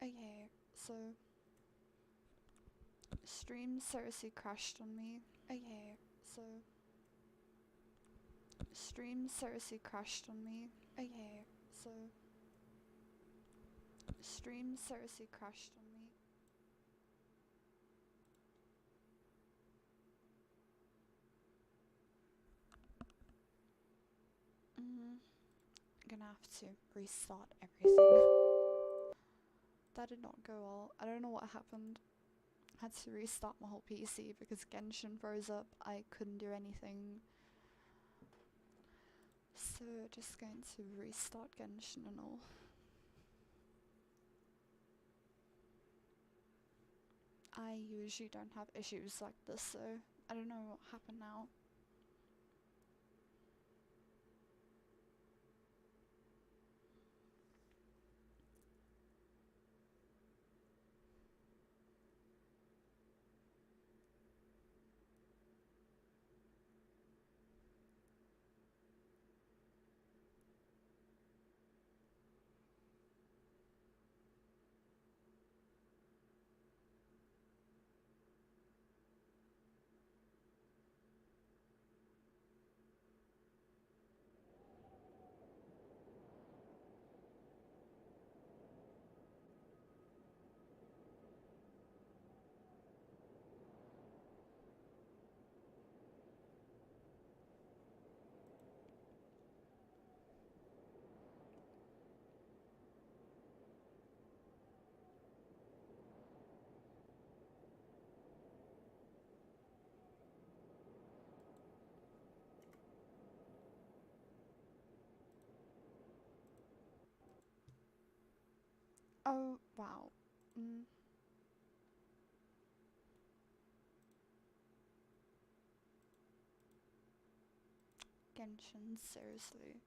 Okay, so stream seriously crashed on me. Okay, so stream seriously crashed on me. Okay, so stream seriously crashed on me. Gonna have to restart everything. That did not go well. I don't know what happened. Had to restart my whole PC because Genshin froze up. I couldn't do anything. So just going to restart Genshin and all. I usually don't have issues like this, so I don't know what happened now. Oh, wow. Genshin, seriously.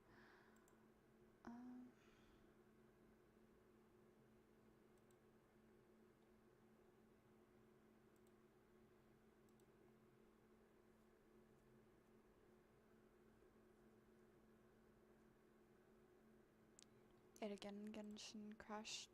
Yet again, Genshin crashed.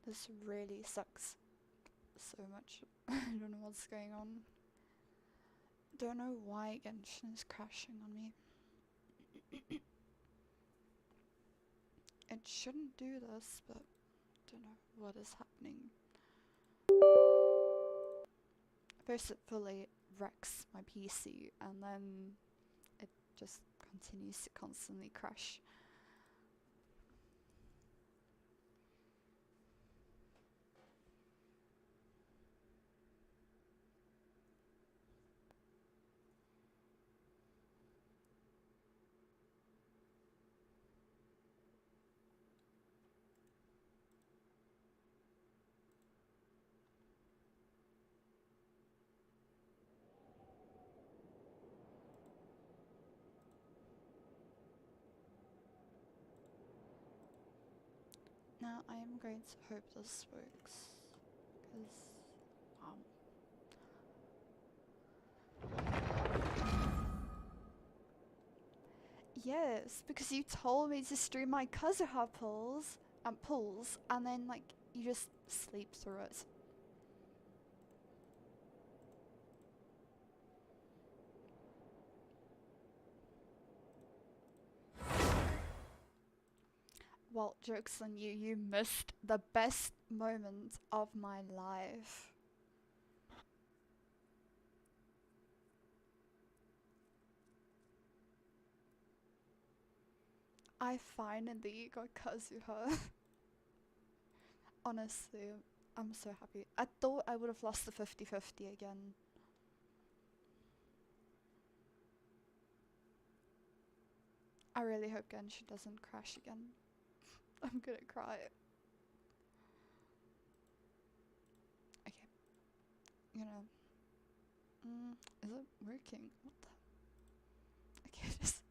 This really sucks so much. I don't know what's going on. Don't know why Genshin is crashing on me. It shouldn't do this, but don't know what is happening. First it fully wrecks my PC and then it just continues to constantly crash. Now I am going to hope this works, because yes, because you told me to stream my Kazuha pulls and then like you just sleep through it. Well, joke's on you, you missed the best moment of my life. I finally got Kazuha. Honestly, I'm so happy. I thought I would have lost the 50-50 again. I really hope Genshin doesn't crash again. I'm gonna cry. Okay. You know. Is it working? What the? Okay, just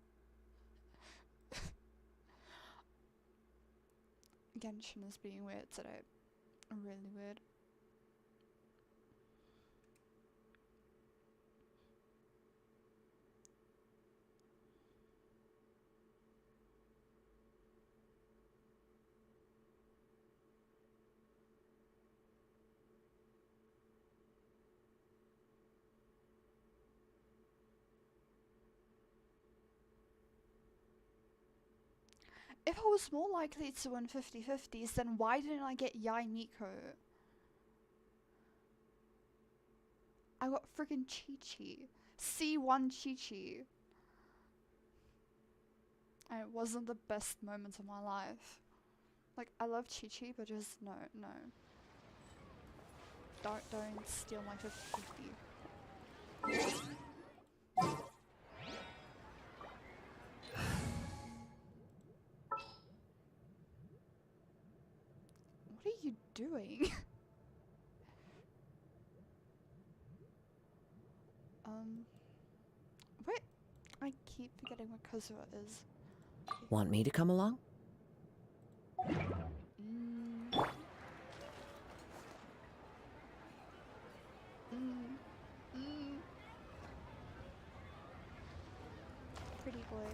Genshin is being weird today. Really weird. If I was more likely to win 50-50s, then why didn't I get Yai Miko? I got friggin' Chi-Chi. C1 Chi-Chi. And it wasn't the best moment of my life. Like, I love Chi-Chi, but just no. Don't steal my 50-50. What are you doing? Wait. I keep forgetting what Kazuha is. Want me to come along? Pretty boy.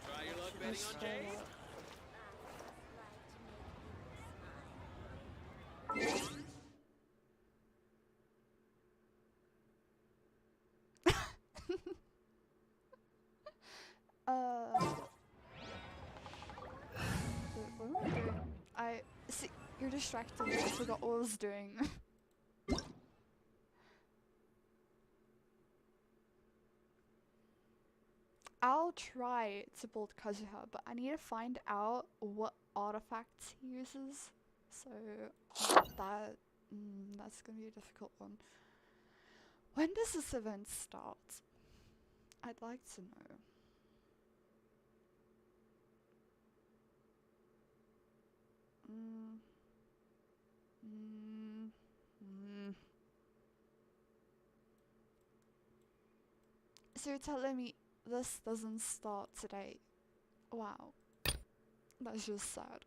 Try your luck betting on Jay? What am I doing? See, you're distracted. I forgot what I was doing. I'll try to build Kazuha, but I need to find out what artifacts he uses. So that's gonna be a difficult one. When does this event start? I'd like to know. So you're telling me this doesn't start today? Wow. That's just sad.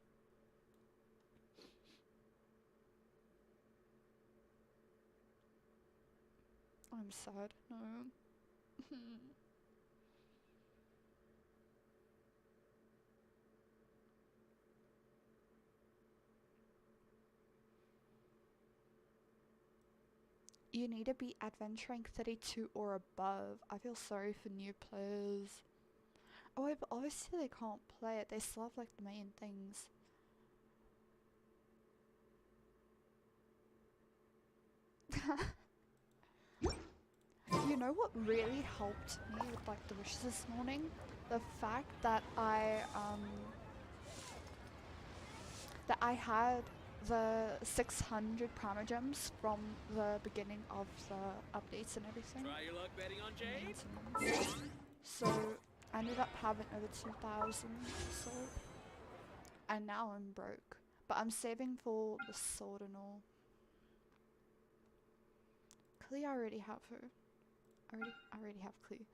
I'm sad. No. You need to be adventure rank 32 or above. I feel sorry for new players. Oh wait, but obviously they can't play it. They still have like the main things. You know what really helped me with like the wishes this morning? The fact that I had the 600 primogems from the beginning of the updates and everything. Try your luck betting on Jay? So I ended up having over 2,000 so, and now I'm broke. But I'm saving for the sword and all. Klee, I already have her. I already have Klee.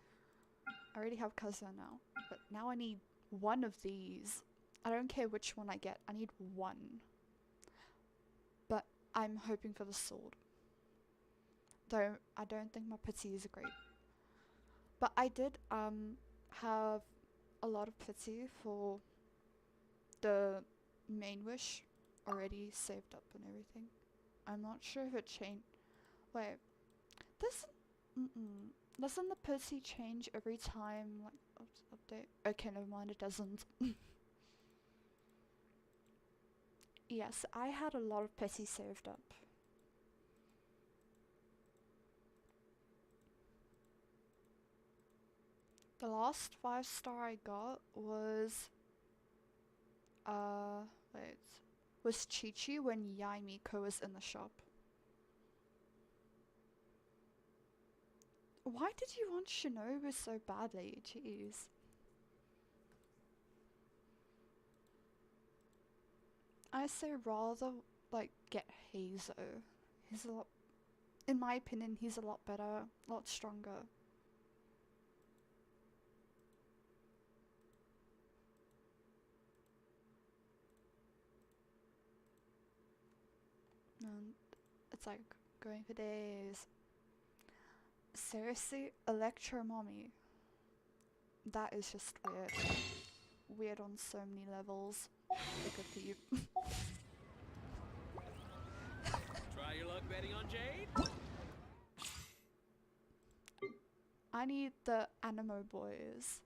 I already have Kazuha now. But now I need one of these. I don't care which one I get. I need one. But I'm hoping for the sword. Though I don't think my pity is great. But I did have a lot of pity for the main wish already saved up and everything. I'm not sure if it changed. Wait, doesn't the pity change every time like update? Okay, never mind, it doesn't. Yes, I had a lot of pity saved up. The last 5-star I got was was Chi-Chi when Yai Miko was in the shop. Why did you want Shinobu so badly? Jeez. I say rather like get Hazo. He's a lot, in my opinion, he's a lot better, a lot stronger. And it's like going for days. Seriously, Electro Mommy. That is just weird. Weird on so many levels. Good for you. Try your luck betting on Jade. I need the Animo boys.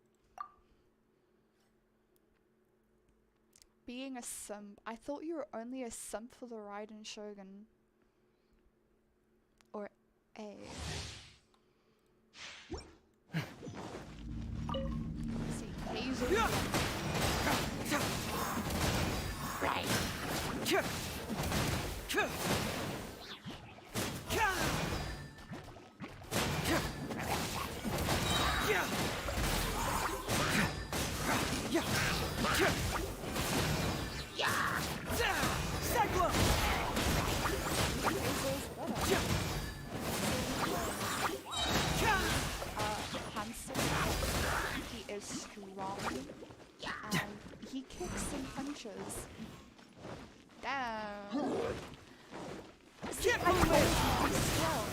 Being a simp. I thought you were only a simp for the Raiden Shogun. Or A. See, Hazel. Right. Handsome. He is strong. And he kicks and punches. Damn. See, I know he's strong.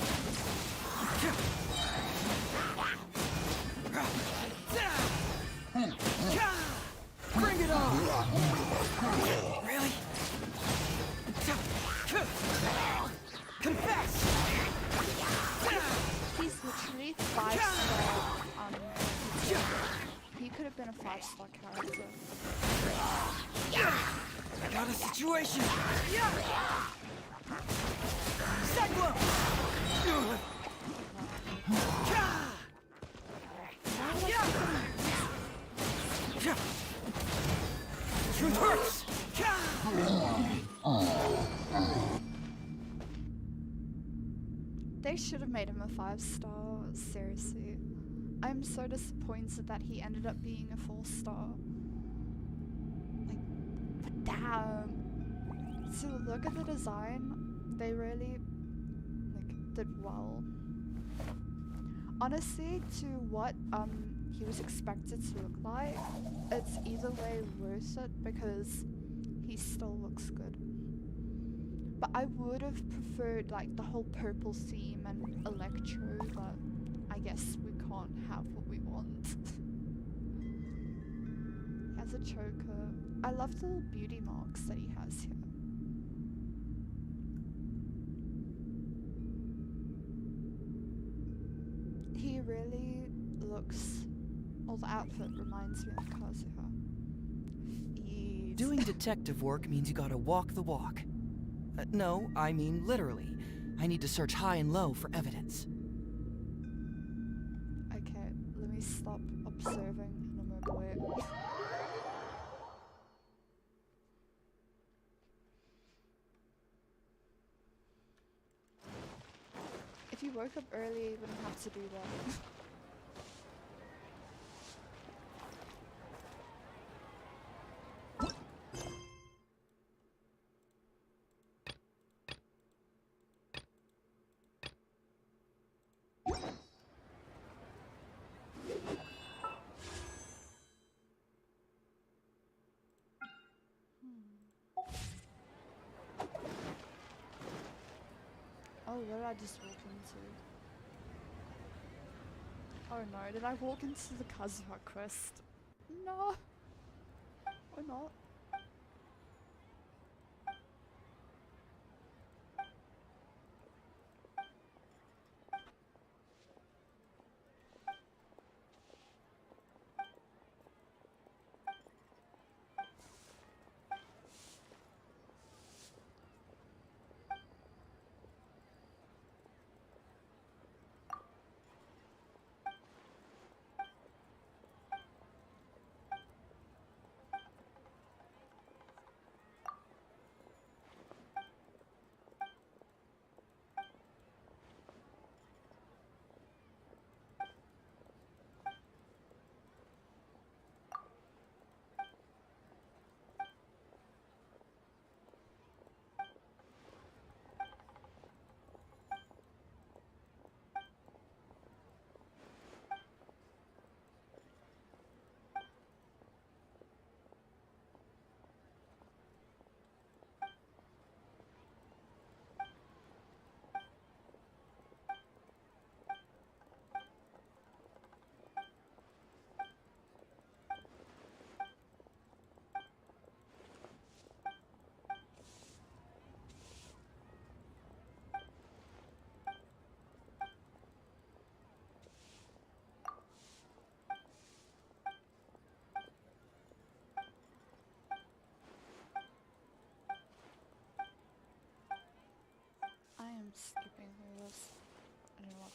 Bring it on! Really? Confess! He's literally 5-star. He could have been a 5-star character. I got a situation! Cyclone! Truth hurts! They should have made him a 5-star, seriously. I'm so disappointed that he ended up being a 4-star. Like, but damn. So look at the design. They really, like, did well. Honestly, to what he was expected to look like, it's either way worth it because he still looks good. But I would have preferred like the whole purple theme and electro, but I guess we can't have what we want. He has a choker. I love the little beauty marks that he has here. He really looks, well, the outfit reminds me of Kazuha. Feet. Doing detective work means you gotta walk the walk. No, I mean literally. I need to search high and low for evidence. Okay, let me stop observing Animo Boy. If you woke up early, you wouldn't have to do that. Oh, where did I just walk into? Oh no, did I walk into the Kazuha quest? No! Or not.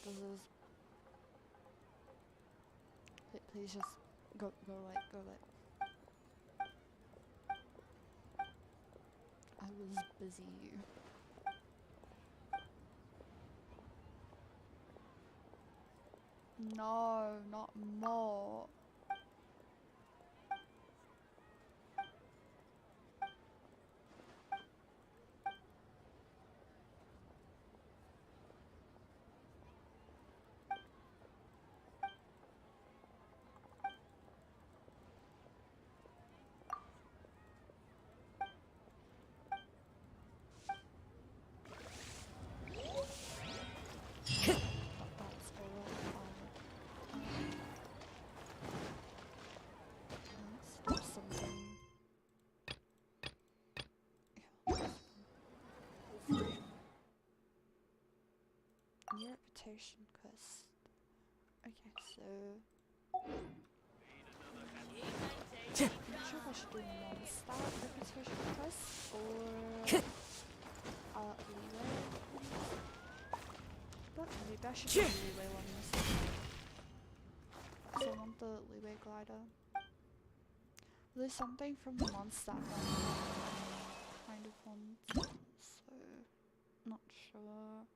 This is... Please just go light, go light. I was busy. No, not more. New reputation quest. Okay, so I'm not sure if I should do non-start reputation quest or leeway. But maybe I should do the leeway ones. So I want the leeway glider. There's something from the non-start one kind of want, so not sure.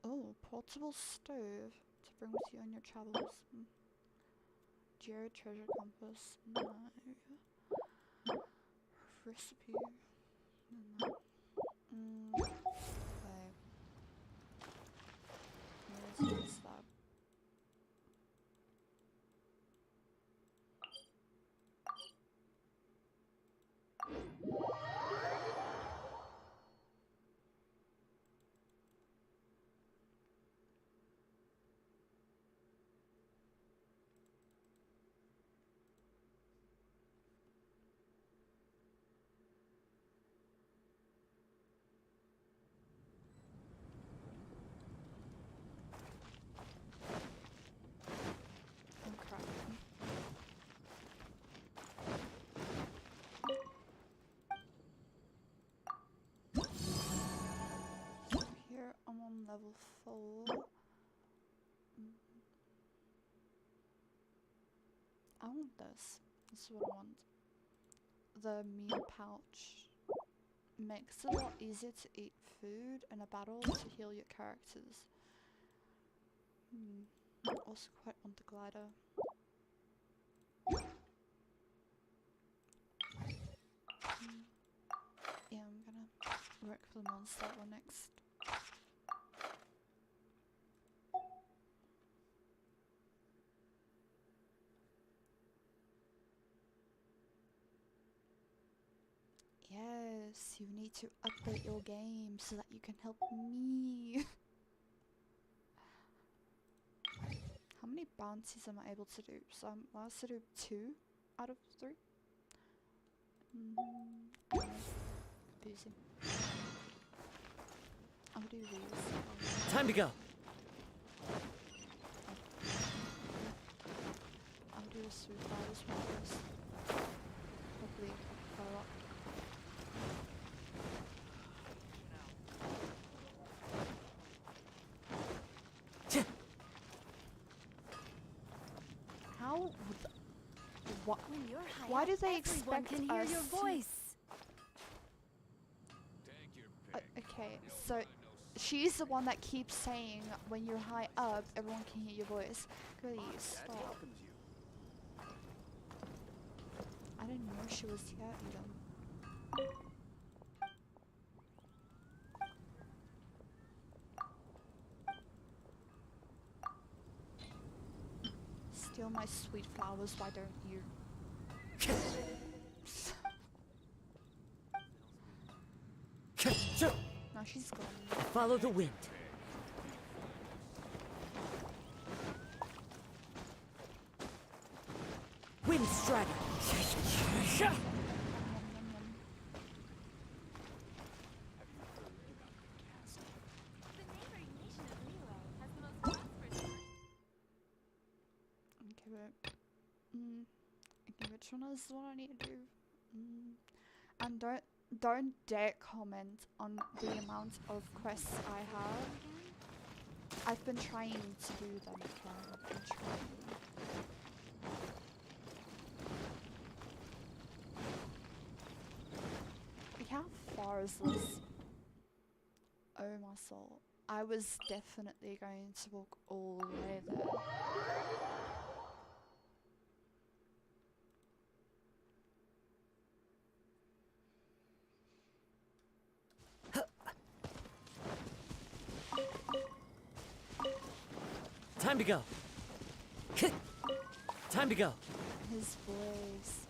Oh, portable stove to bring with you on your travels. Geo treasure compass. No. Recipe. No. Okay. Where's that? I'm on level 4. I want this. This is what I want. The meal pouch makes it a lot easier to eat food in a battle to heal your characters. Also quite want the glider. Yeah, I'm gonna work for the monster one next. Yes, you need to update your game so that you can help me. How many bounties am I able to do? So I'm allowed to do 2 out of 3? Confusing. I'll do these. Time to go. I'll do a sweet flowers one first. Hopefully go up. How would what? Why do they expect can hear us your to- voice? Okay, so she's the one that keeps saying when you're high up, everyone can hear your voice. Please stop. I didn't know she was here even. Steal my sweet flowers, why don't you? Now she's gone. Follow the wind. Wind strider. Okay, wait. Which one is the one I need to do? And don't dare comment on the amount of quests I have. I've been trying to do them again. I'm trying. How far is this? Oh my soul. I was definitely going to walk all the way there. Time to go. Time to go. His voice.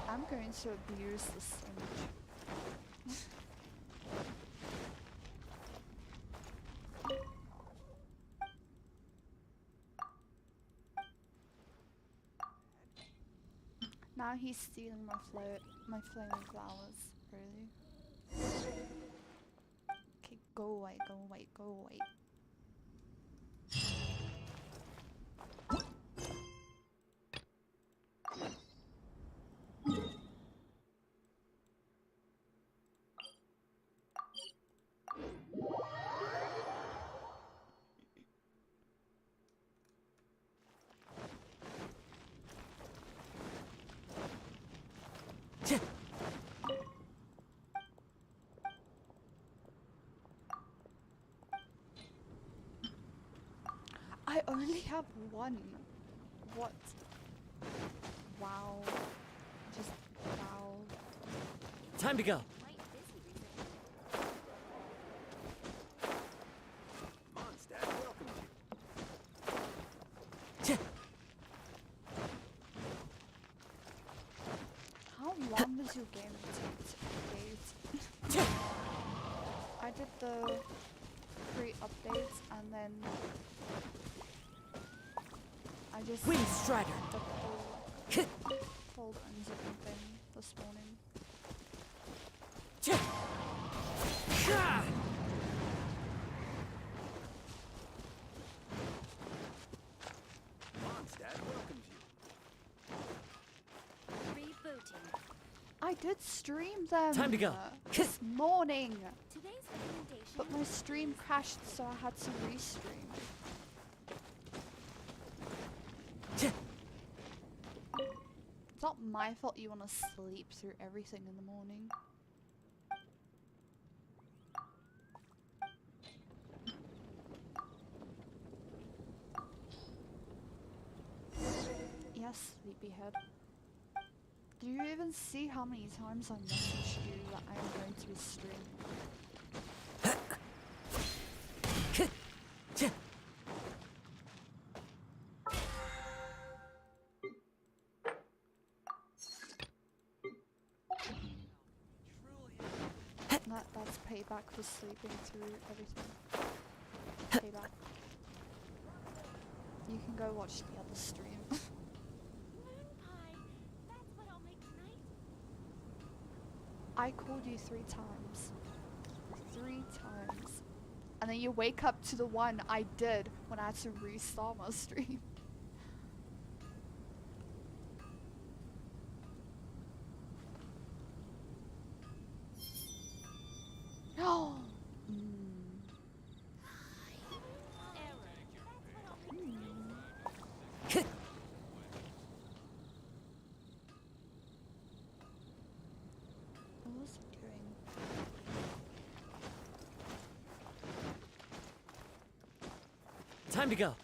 I'm going to abuse this image. Now he's stealing my flaming flowers, really. Okay, go away, go away, go away. I only have one. What? Wow. Just wow. Time to go. Mondstadt welcomes you. How long does your game take to update? I did the pre-updates and then I just Wind Strider. the full unzipping thing this morning. Mondstadt welcomes you. Rebooting. I did stream them Time to go. This morning, Today's recommendation. but my stream crashed, so I had to restream. It's not my fault you want to sleep through everything in the morning. Yes, sleepyhead. Do you even see how many times I messaged you that I am going to be streaming? That's payback for sleeping through everything. Payback. You can go watch the other stream. Moon pie. That's what I'll make tonight. I called you 3 times. 3 times. And then you wake up to the one I did when I had to restart my stream. Oh. What was it doing? Time to go.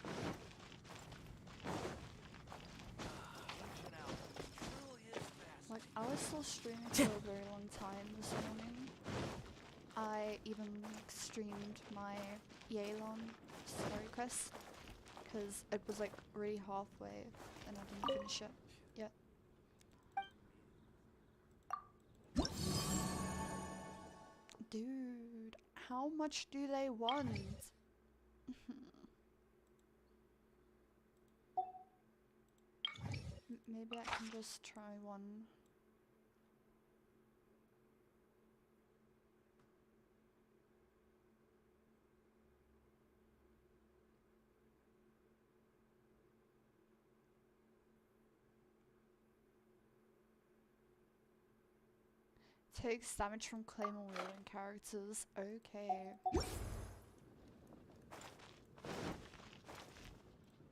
Like, I was still streaming for a very long time this morning. I even streamed my Yealon story quest because it was like already halfway and I didn't finish it yet. Dude, how much do they want? just try one. Takes damage from claymore wielding characters. Okay.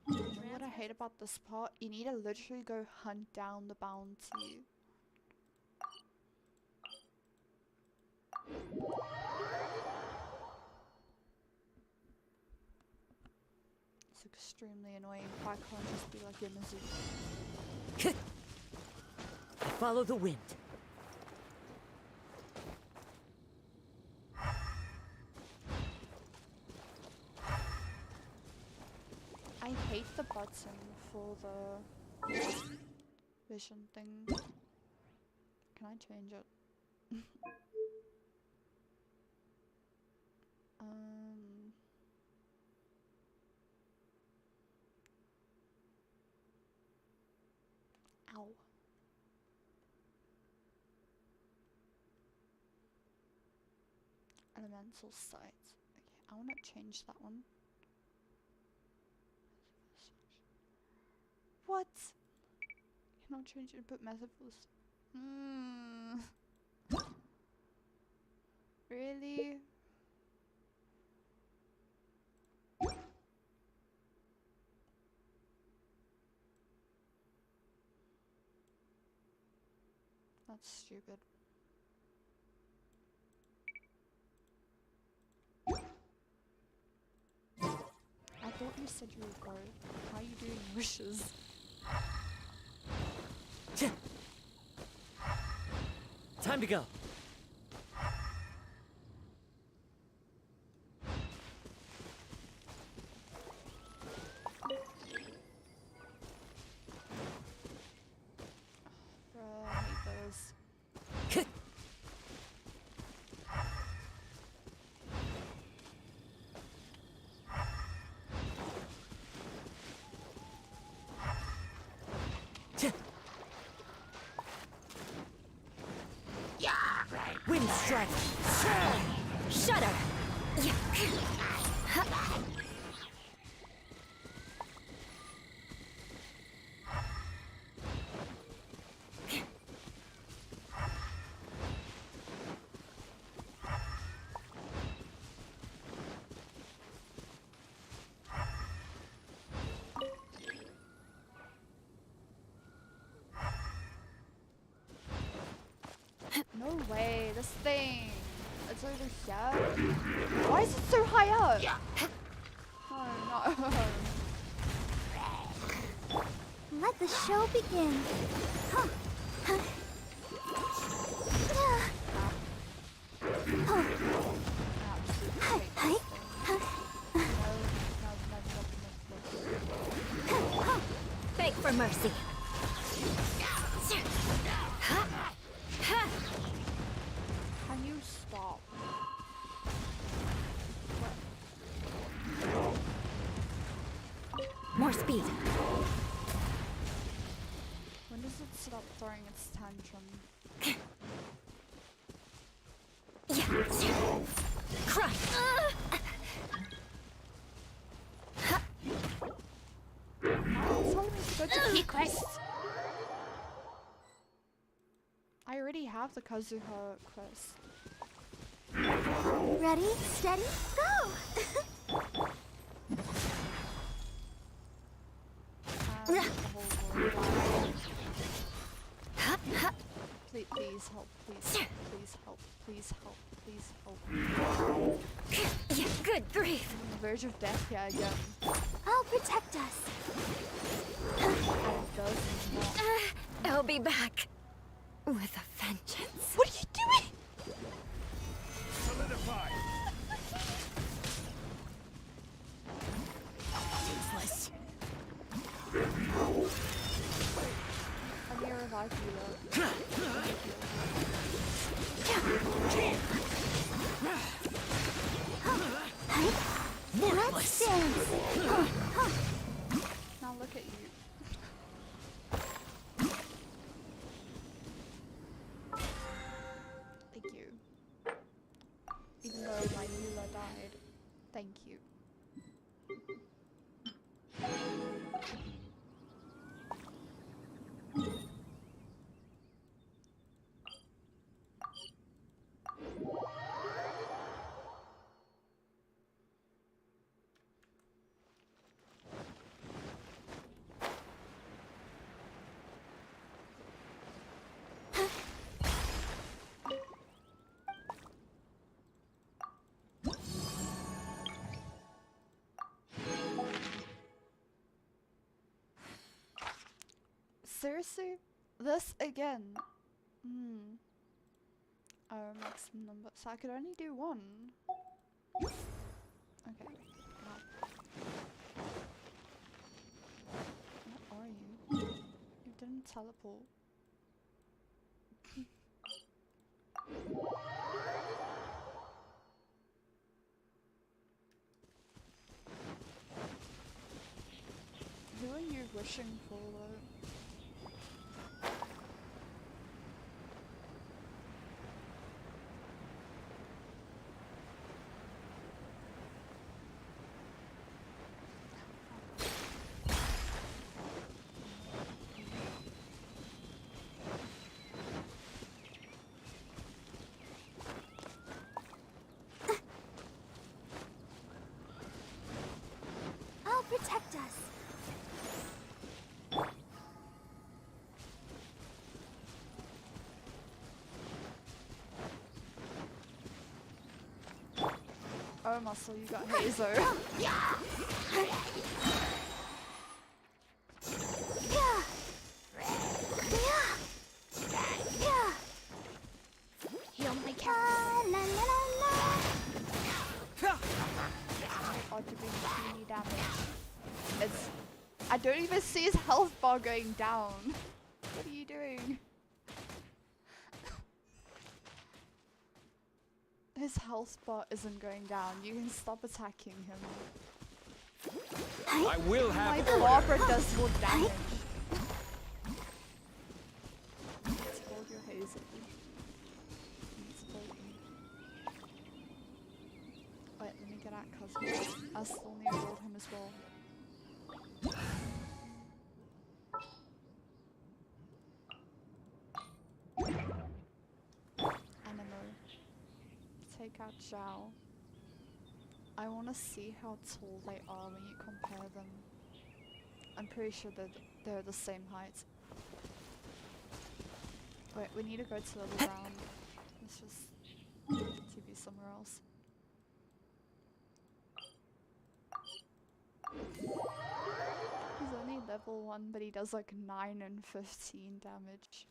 You know what I hate about this part? You need to literally go hunt down the bounty. It's extremely annoying. Why can't I just be like in the zoo? Follow the wind. I hate the button for the vision thing. Can I change it? Ow. Elemental sight. Okay, I want to change that one. What? Cannot change input method for this. Really? That's stupid. I thought you said you would go. How are you doing wishes? Time to go. Bruh, I hate those. Wind strike. Shudder! No way, this thing. It's over here. Why is it so high up? Oh no. Let the show begin. Huh. Huh. Hi, hi. Beg for mercy. Can you stop? More speed. When does it stop throwing its tantrum? Crush. It's telling me to go to Key Quest. I already have the Kazuha quest. Ready, steady, go! The whole world. Please help, please help, please help, please help. Yeah, good grief. I'm on the verge of death here again. I'll protect us. And it does not. I'll be back with a vengeance. What are you doing? Solidify. Useless. I'm gonna revive you though. Let's dance. Now look at you. Thank you. Seriously? This again? Oh, maximum number. So I could only do one. Okay. Wow. What are you? You didn't teleport. Who are you wishing for though? I'll protect us. Oh, Muscle, you got Hazo. Heal my character. La, la, la, la. Or to be puny damage. It's. I don't even see his health bar going down. What are you doing? His health bar isn't going down. You can stop attacking him. I will My have order. Barbara does more damage. Let's hold your Hazel. Let's hold him. Wait, let me get at cousin. I still need to hold him as well. Animo. Take out Zhao. I want to see how tall they are when you compare them. I'm pretty sure they're the same height. Wait, we need to go to level ground. Let's just TP somewhere else. He's only level 1, but he does like 9 and 15 damage.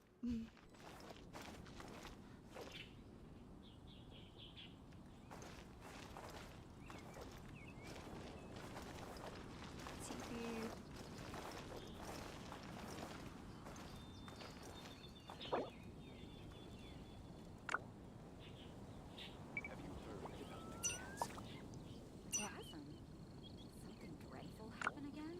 TP. Have you heard about the chasm? Chasm? Something dreadful happen again?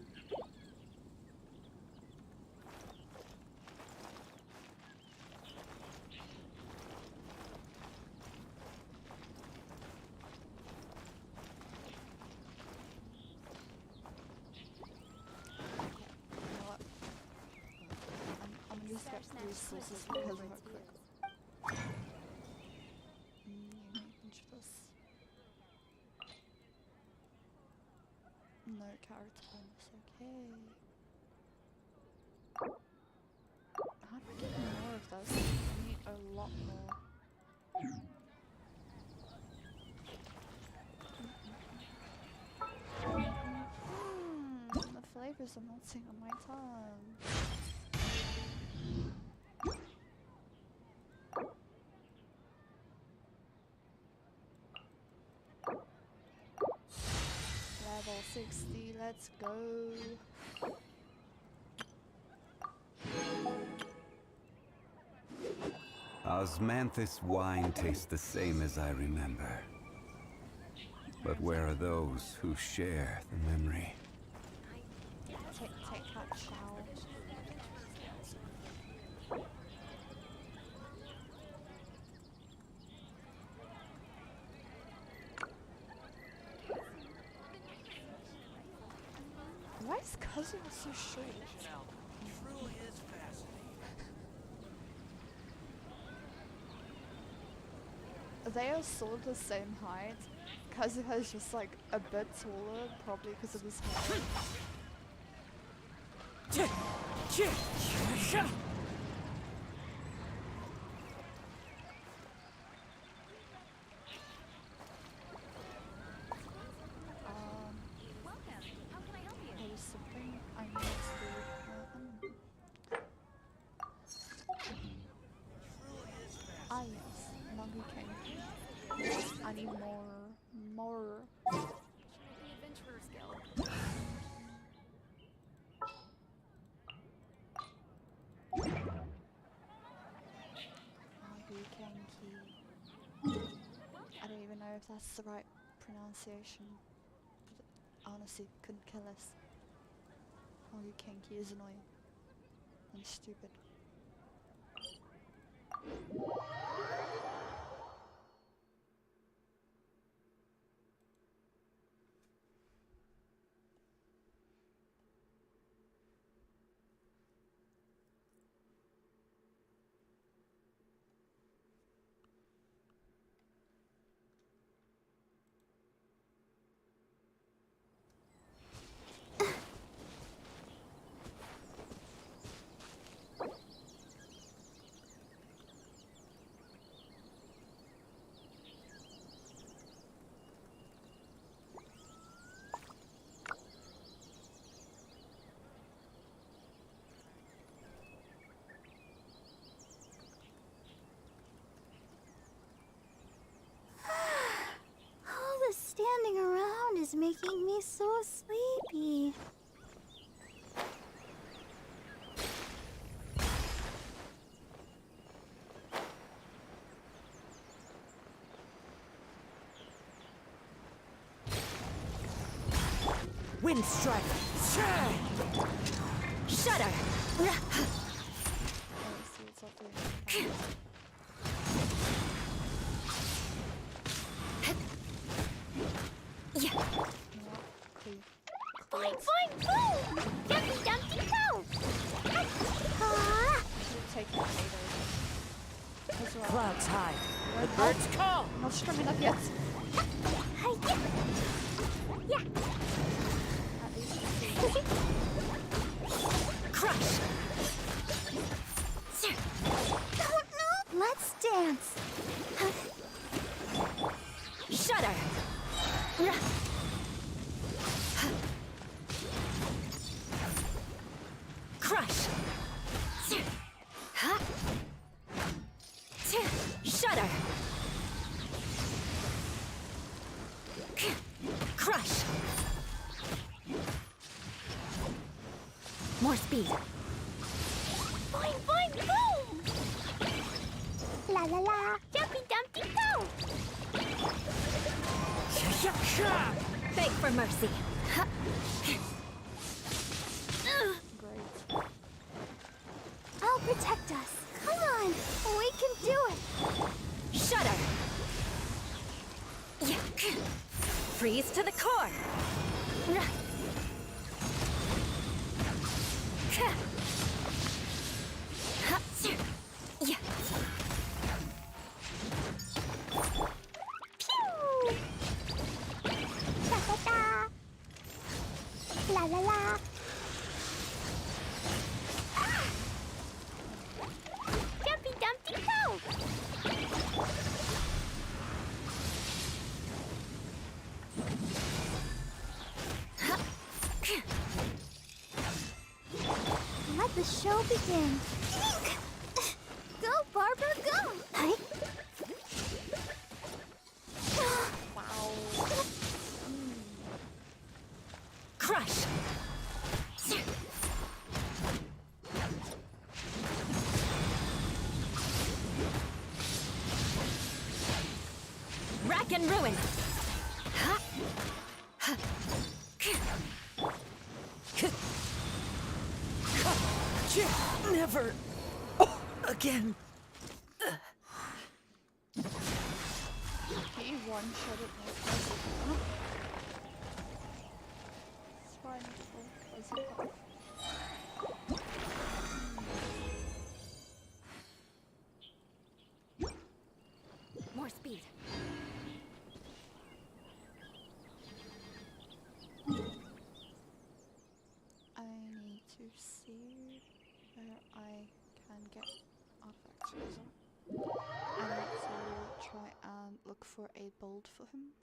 You know what? I'm gonna just get resources because of how quick. You need bunch of this. No character bonus, okay. How do I get more of this? I need a lot more. The flavors are melting on my tongue. Level 60, let's go. Osmanthus wine tastes the same as I remember. But where are those who share the memory? Take that shower. Because it was so short. Truly is fascinating. They are sort of the same height. Kazuha's just like a bit taller, probably because of his hair. Welcome. How can I help you? There was something I needed to do. Ah yes, Nagu Kenki. I need more. The Adventurer's Guild. Nagu Kenki. I don't even know if that's the right pronunciation. But I honestly couldn't care less. Nagu Kenki is annoying. And stupid. All the standing around is making me so sleepy. Wind strike. Shudder. Let's see what's up there. Yeah. Clear. Boing, boing, boom! Dumpty, dumpty, go! Ah! Take the potatoes. That's right. Clouds high. The Oh, birds call. not strong enough yet. Hi-ya! Yeah! At least you see. Crush. Oh no! Let's dance! Shudder. Crush. Shudder. Crush. More speed. Boing, boing, boom! La la la! Dumpty, dumpty, go! Beg for mercy. Great. I'll protect us. Come on, we can do it. Shudder. Freeze to the core. Pew! Da da da! La la la! Ah! Dumpty dumpty go! Let the show begin. Go, Barbara, go! Wow. Crush. Rack and ruin. Never again. He one-shot it like this. It's fine. Kazuha. More speed. I need to see where I can get artifacts for this. I need to try and look for a bolt for him.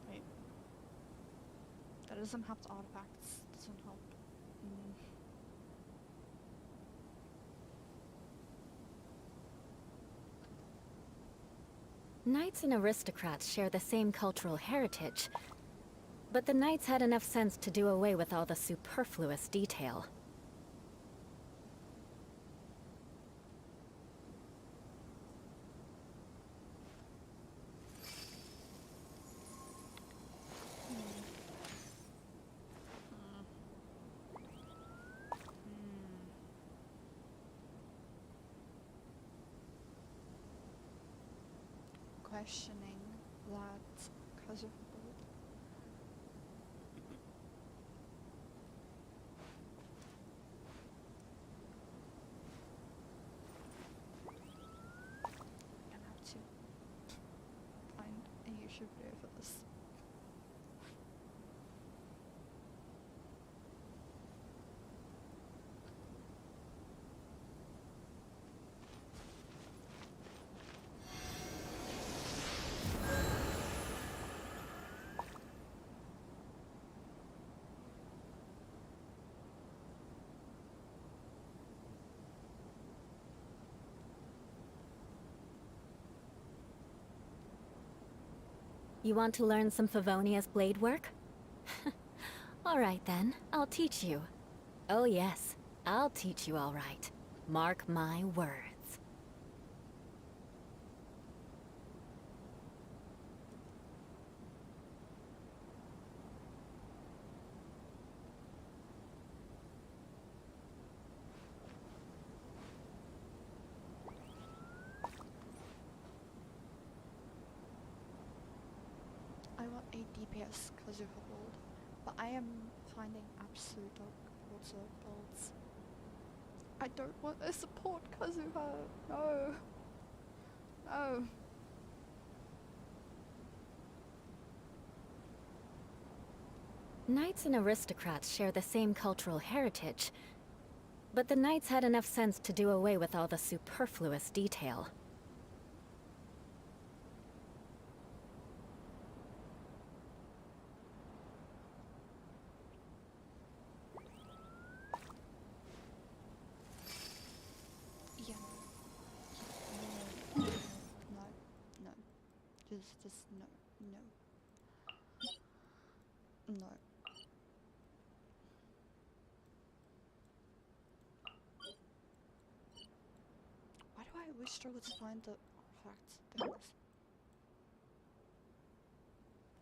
Wait. That doesn't have the artifacts. Doesn't help. Knights and aristocrats share the same cultural heritage, but the knights had enough sense to do away with all the superfluous detail. Questioning that Kazuha bolt. I'm gonna have to find a YouTube video for this. You want to learn some Favonia's blade work? Alright then, I'll teach you. Oh yes, I'll teach you all right. Mark my words. I want a DPS Kazuha build, but I am finding absolute dog water builds. I don't want a support Kazuha. No. No. Knights and aristocrats share the same cultural heritage, but the knights had enough sense to do away with all the superfluous detail. Yeah. No. No. No. Just no. No. No. Why do I always struggle to find the artifact things?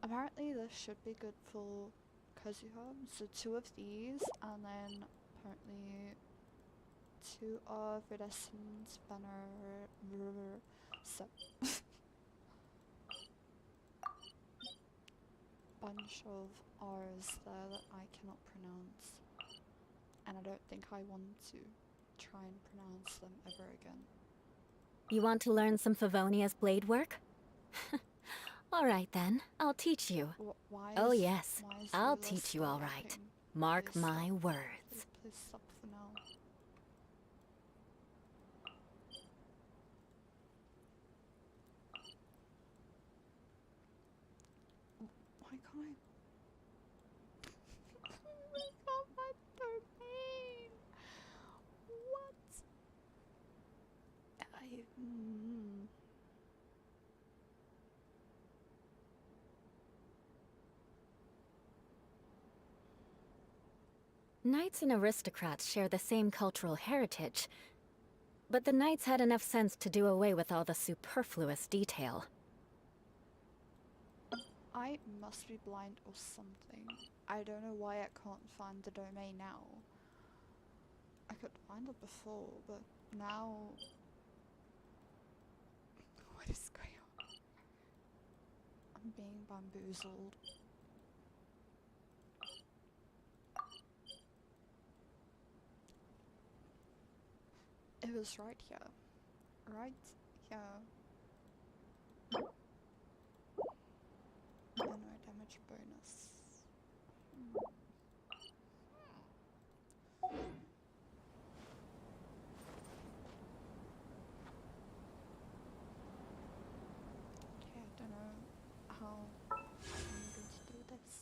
Apparently this should be good for Kazuha, so 2 of these, and then apparently 2 of Iridescent Banner, so bunch of R's there that I cannot pronounce, and I don't think I want to try and pronounce them ever again. You want to learn some Favonia's blade work? Alright then, I'll teach you. Why Oh is- yes, why is I'll Lila teach you still all right. working? Mark Please my stop. words. Please stop for now. Why can't I? Why can't my domain? What? Knights and aristocrats share the same cultural heritage, but the knights had enough sense to do away with all the superfluous detail. I must be blind or something. I don't know why I can't find the domain now. I could find it before, but now... What is going on? I'm being bamboozled. It was right here. Right here. And no damage bonus. Okay, I don't know how I'm going to do this.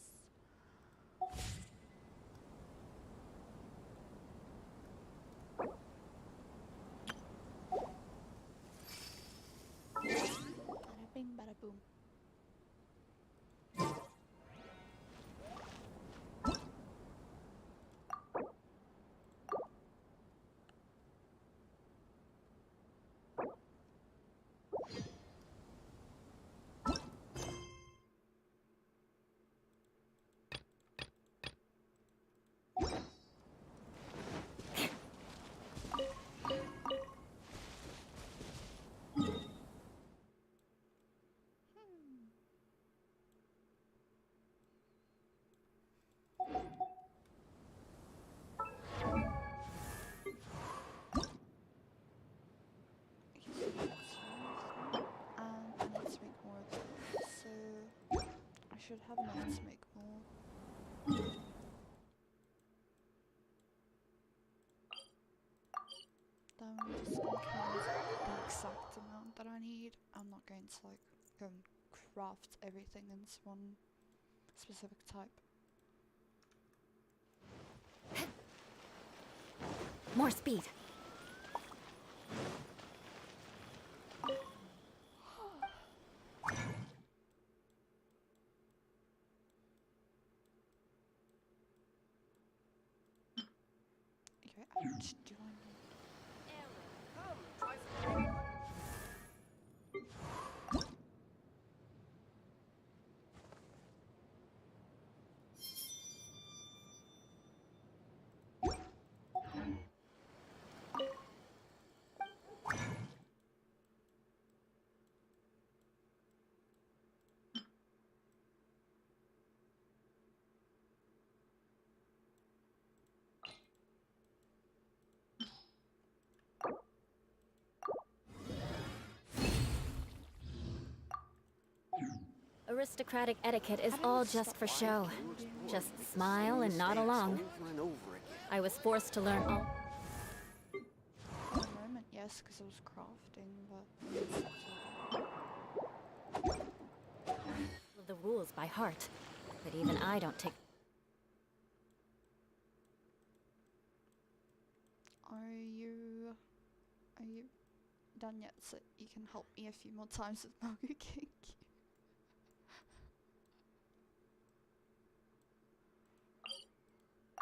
Bada bing, bada boom. Should have enough to make more. Then I'm just gonna count the exact amount that I need. I'm not going to like go and craft everything into one specific type. More speed. How much do I need? Aristocratic etiquette is all just for show. Just smile and nod along. I was forced to learn all... At the moment, yes, because I was crafting, but... the rules by heart. But even I don't take... Are you done yet so you can help me a few more times with Burger King?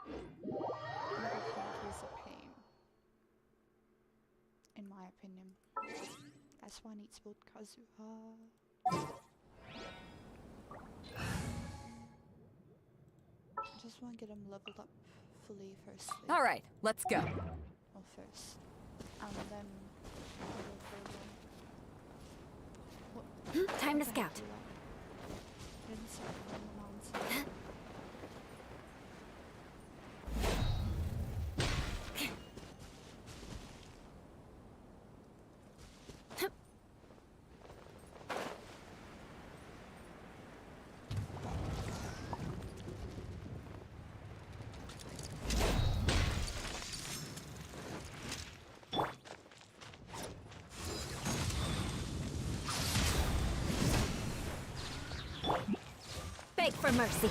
Burger King is a pain, in my opinion. That's why I need to build Kazuha. I just want to get him leveled up fully firstly. All right, let's go. Well, first. And then I'll go further. What? Time to What the heck scout. do I didn't start on the mountain. Beg for mercy.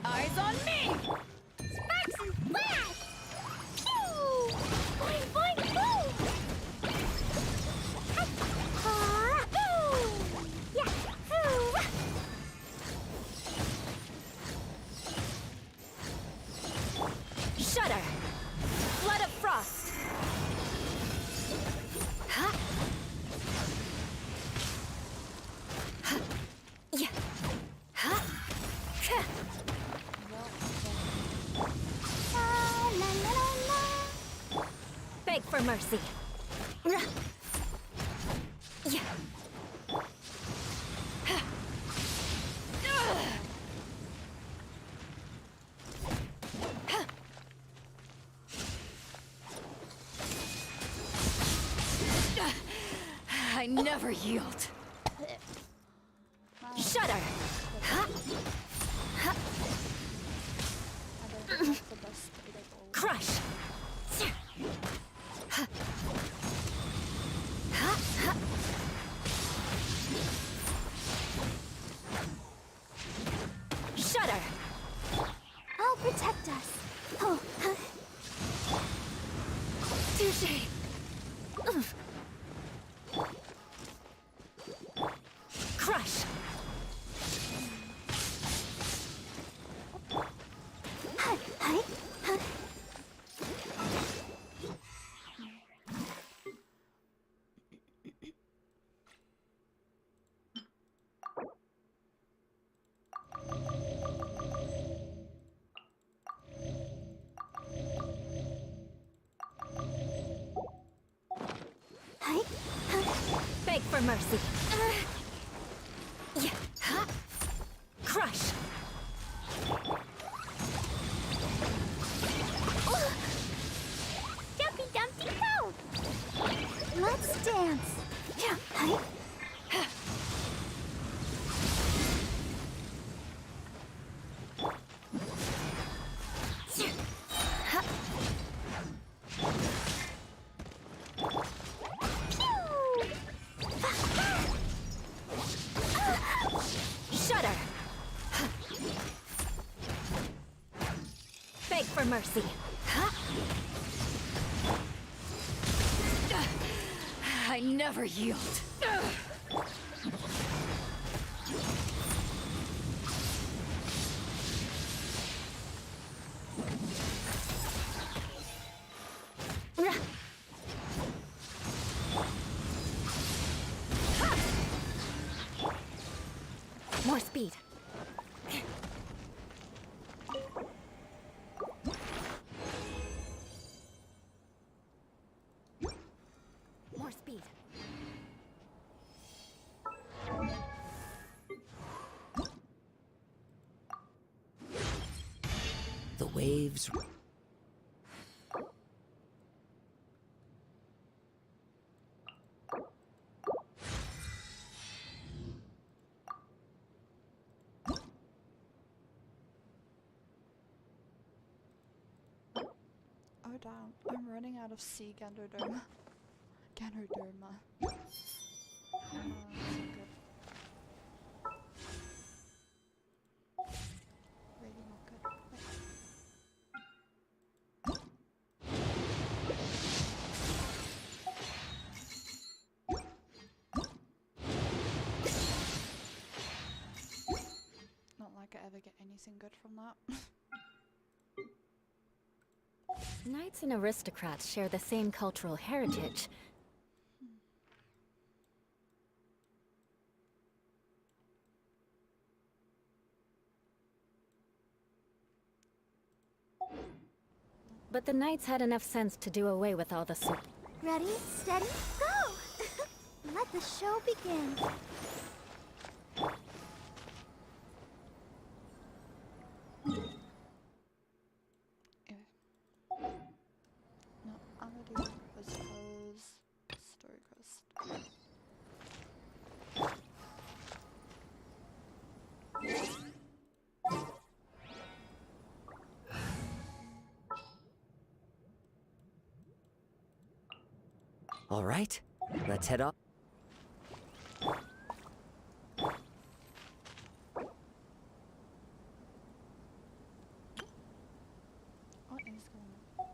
Eyes on me! Sparks and flash! Pew! mercy. Yeah. I never yield. Shudder. I don't think that's the best way to go. Crush. Shudder. I'll protect us. Oh, Touché. Crush. hi, hi, huh. Hi, huh. Beg for mercy. Yeah. Huh? Crush. Dumpy Dumpty Go! Let's dance. Yeah, hi. Shudder. Beg for mercy. Huh? I never yield. More speed. More speed. The waves. Oh damn, I'm running out of sea Ganoderma. Ganoderma. That's so good. Really not good. Not like I ever get anything good from that. Knights and aristocrats share the same cultural heritage. But the knights had enough sense to do away with all the soup. Ready, steady, go! Let the show begin. No, I'm gonna do Pose Story Quest. All right, let's head off. What is going on?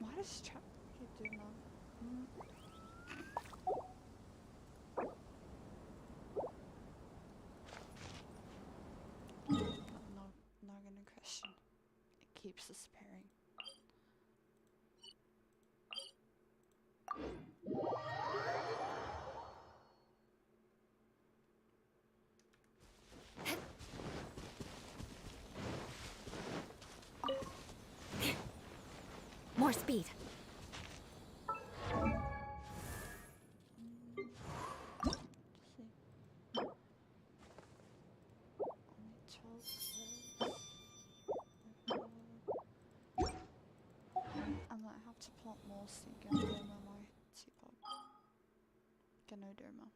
Why does chat keep doing that? Not gonna question. It keeps disappearing. speed. See. Only 12 cells. I might have to plant more seed Ganoderma my teapot. Ganoderma.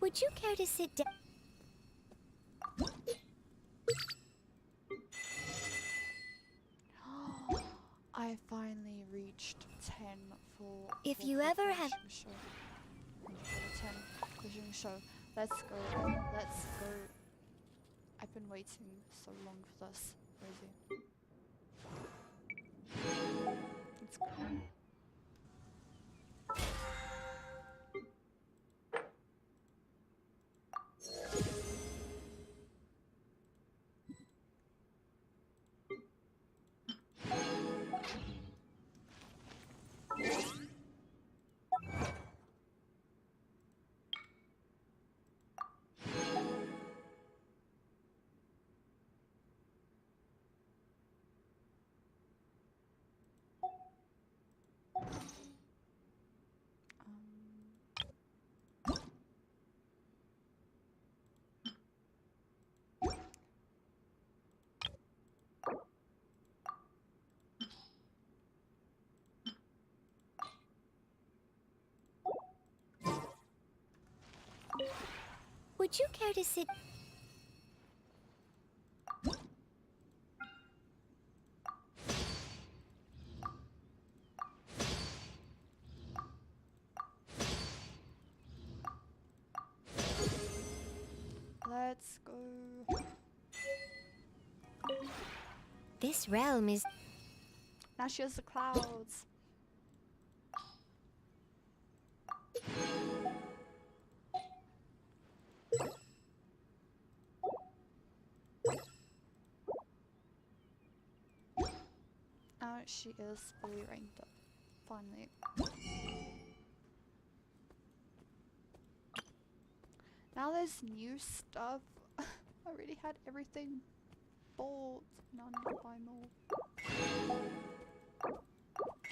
Would you care to sit down? I finally reached 10 for If for you the ever have- finishing show. For the 10 finishing show. Let's go. Let's go. I've been waiting so long for this. Where is he? Let's go. Would you care to sit? Let's go. This realm is. Now she has the clouds. Now she is fully ranked up. Finally. Now there's new stuff. I already had everything bought. Now I need to buy more.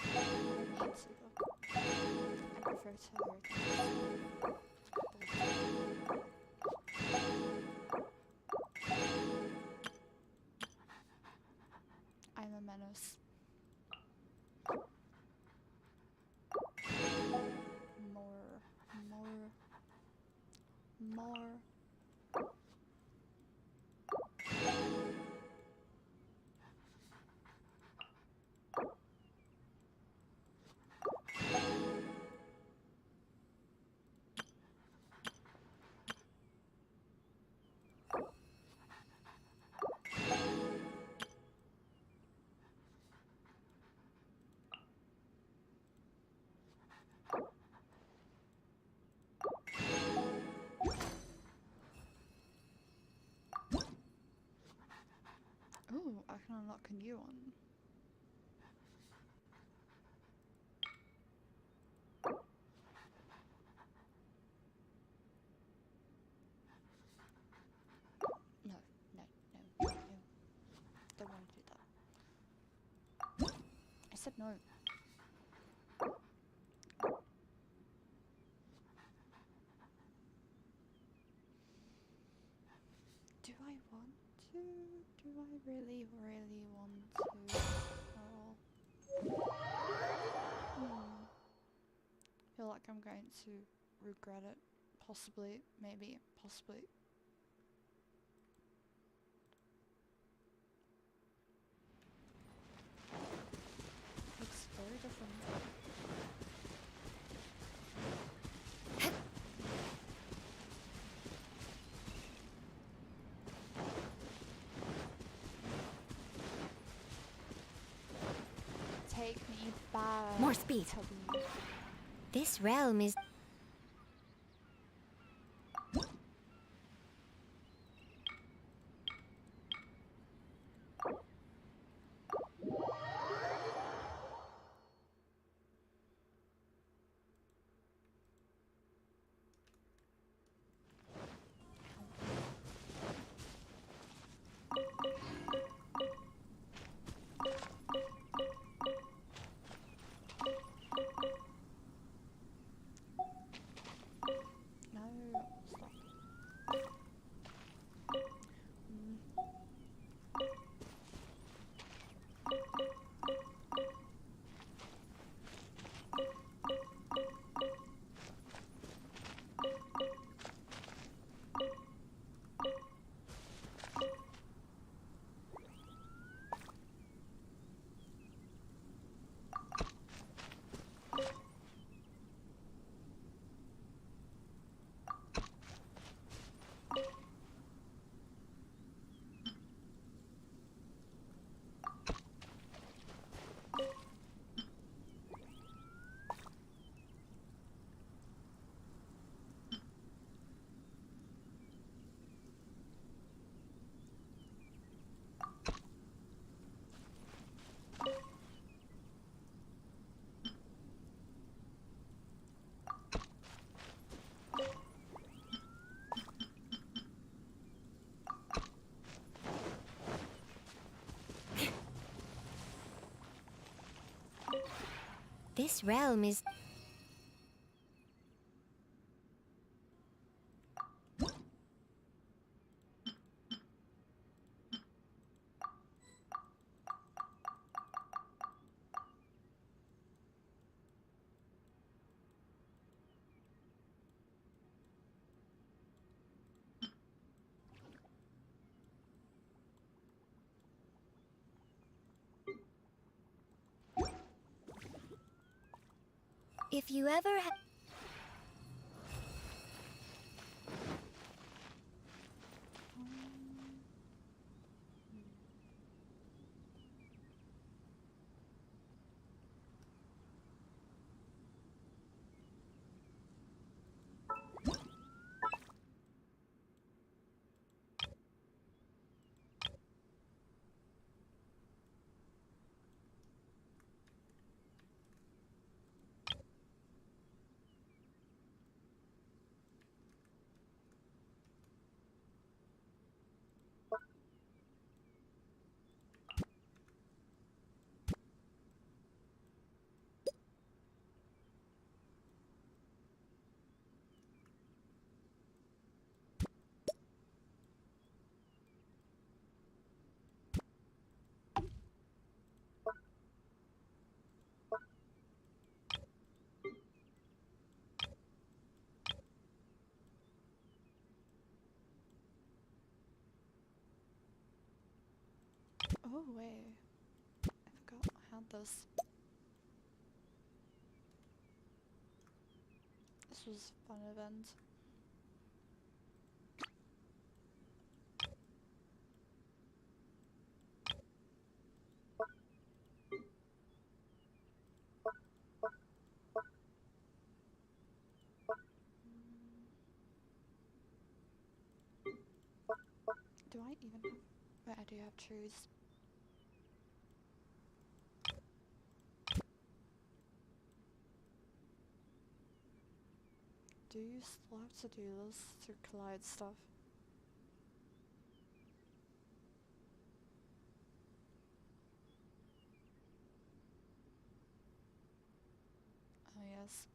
I need to though. I prefer to I'm a menace. More. Ooh, I can unlock a new one. No. Don't want to do that. I said no. Do I want to? Do I really want to? I feel like I'm going to regret it. Possibly, maybe, possibly. Looks very different. Take me back. More speed. Tubby. This realm is. This realm is... If you ever Oh wait, I forgot I had this. This was a fun event. Do I even have... Wait, I do have trees. Do you still have to do this to collide stuff? Oh yes.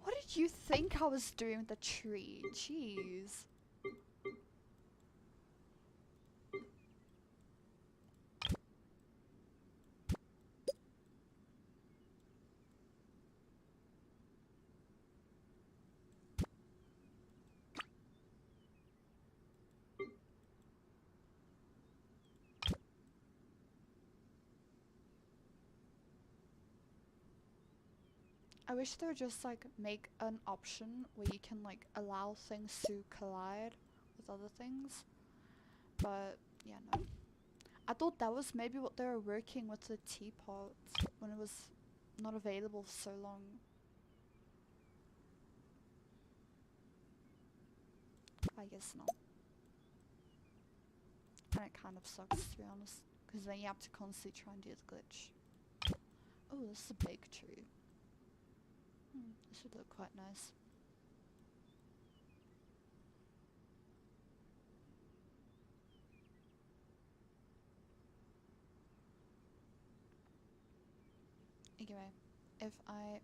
What did you think I was doing with the tree? Jeez. I wish they would just like make an option where you can like allow things to collide with other things. But yeah, no. I thought that was maybe what they were working with the teapot when it was not available for so long. I guess not. And it kind of sucks, to be honest, because then you have to constantly try and do the glitch. Oh, this is a big tree. This would look quite nice. Anyway, if I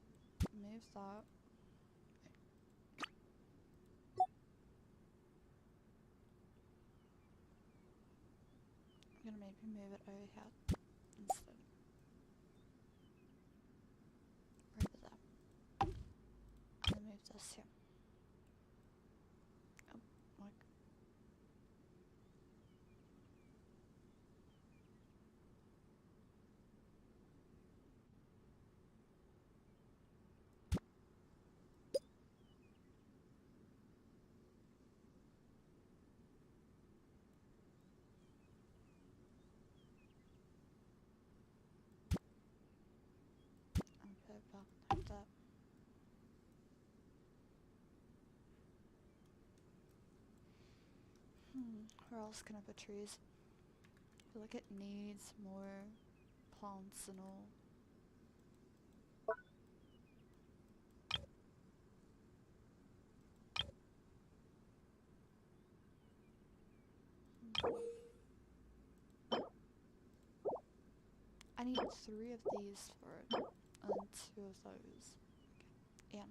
move that, I'm gonna maybe move it over here instead. Over there. I'm gonna move this here. Oh, like. And put it back like that. Where else can I put trees? I feel like it needs more plants and all. I need 3 of these for it, and 2 of those. Okay.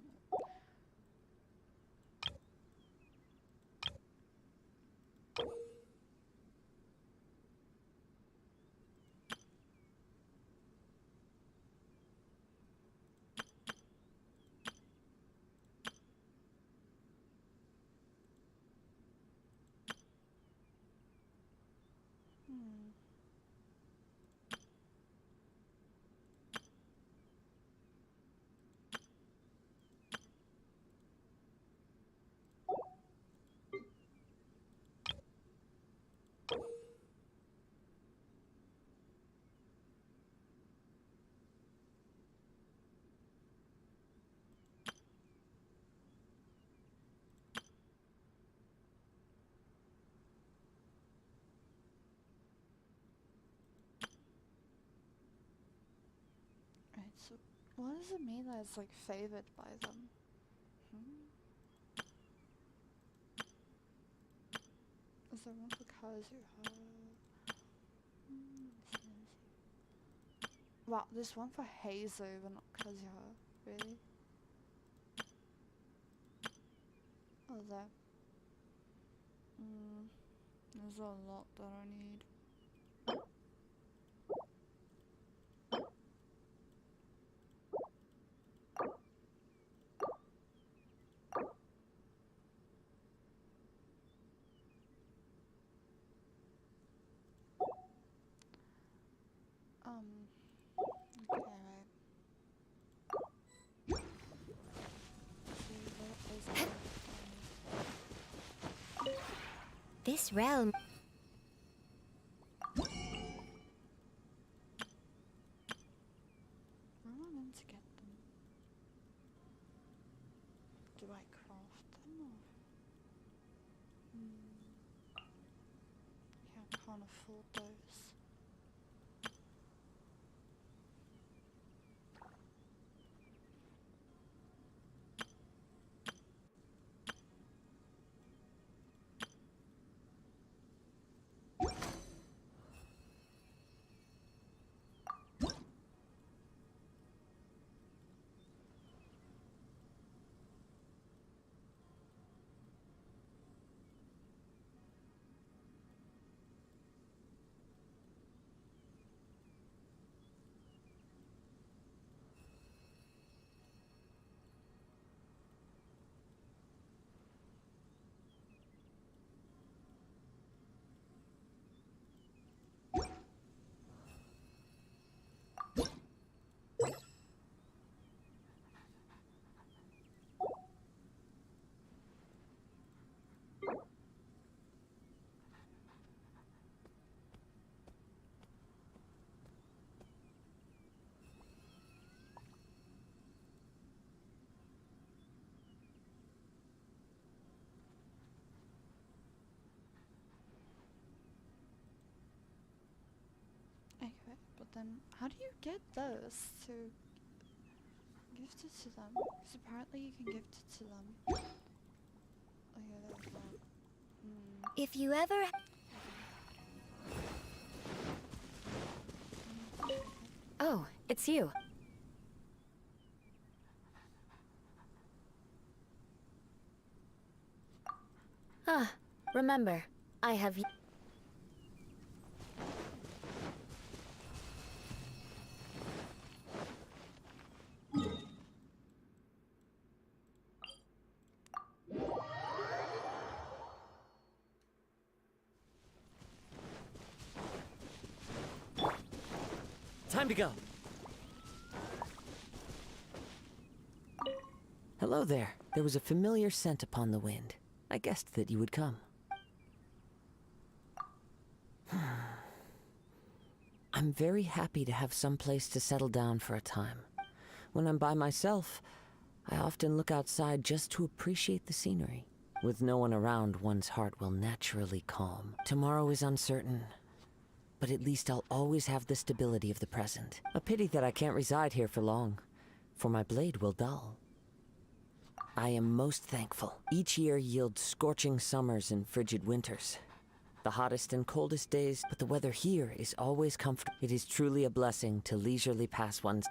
And right, so what does it mean that it's like favored by them? Is there one for Kazuha? Wow, there's one for Heizo but not Kazuha. Really? Oh, there. There's a lot that I need. Okay, right. This realm. Where am I meant to get them? Do I craft them or? Yeah, I can't afford those. Okay, but then how do you get those to? Gift it to them. Because apparently you can gift it to them. Oh yeah, there's that. If you ever... Oh, it's you. Ah, remember, I have... Time to go. Hello there. There was a familiar scent upon the wind. I guessed that you would come. I'm very happy to have some place to settle down for a time. When I'm by myself, I often look outside just to appreciate the scenery. With no one around, one's heart will naturally calm. Tomorrow is uncertain, but at least I'll always have the stability of the present. A pity that I can't reside here for long, for my blade will dull. I am most thankful. Each year yields scorching summers and frigid winters. The hottest and coldest days, but the weather here is always comfortable. It is truly a blessing to leisurely pass one's...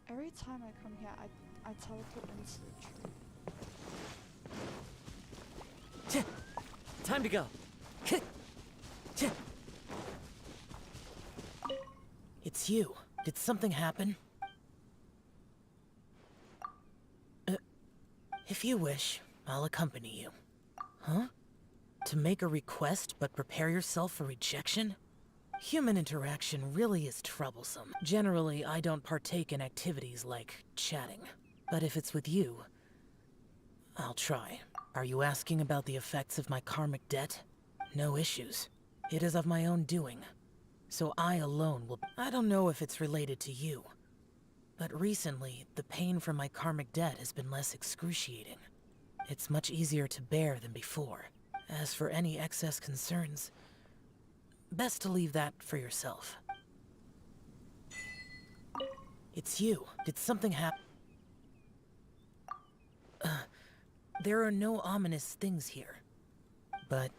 Every time I come here, I teleport into the tree. Time to go. It's you. Did something happen? If you wish, I'll accompany you. Huh? To make a request but prepare yourself for rejection? Human interaction really is troublesome. Generally, I don't partake in activities like chatting. But if it's with you, I'll try. Are you asking about the effects of my karmic debt? No issues. It is of my own doing. So I alone will... I don't know if it's related to you. But recently, the pain from my karmic debt has been less excruciating. It's much easier to bear than before. As for any excess concerns, best to leave that for yourself. It's you. Did something happen? There are no ominous things here. But...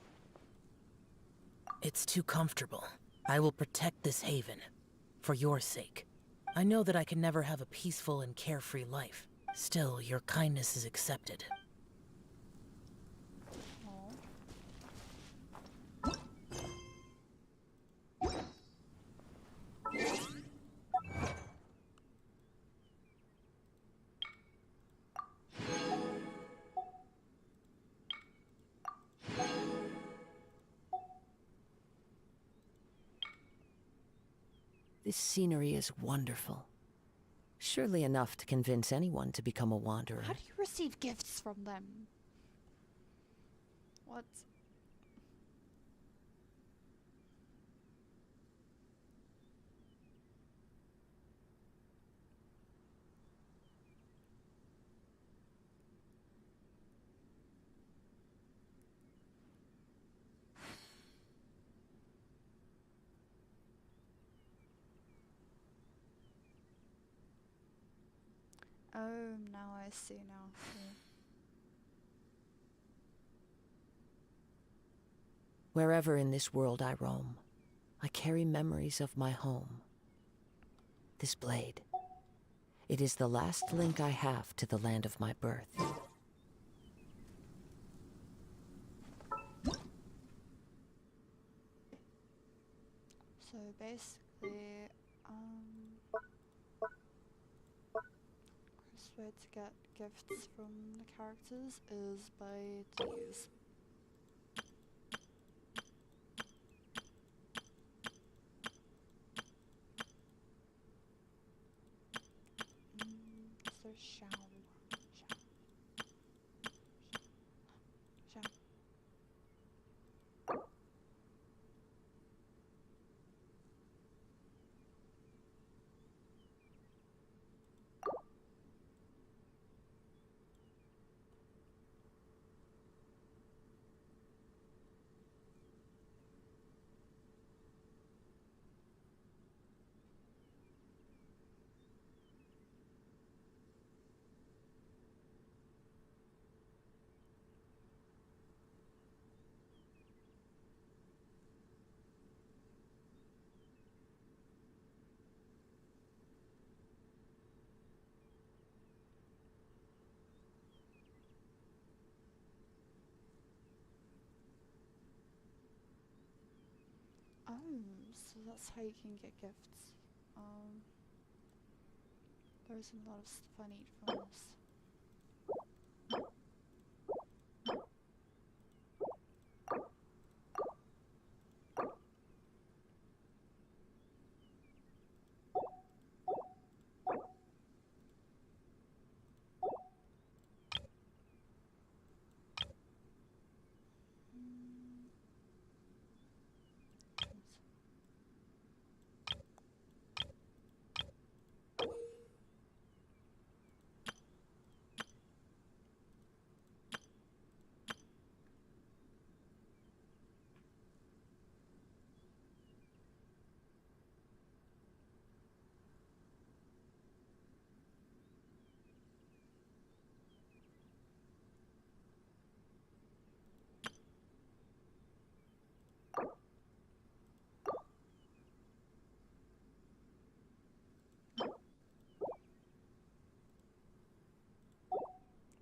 it's too comfortable. I will protect this haven. For your sake. I know that I can never have a peaceful and carefree life. Still, your kindness is accepted. This scenery is wonderful. Surely enough to convince anyone to become a wanderer. How do you receive gifts from them? What? Oh, now I see, now I see. Wherever in this world I roam, I carry memories of my home. This blade. It is the last link I have to the land of my birth. So basically, the quickest way to get gifts from the characters is by these. So shall. So that's how you can get gifts. There's a lot of stuff I need from this.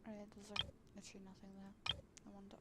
Alright, there's like literally nothing there. I wonder.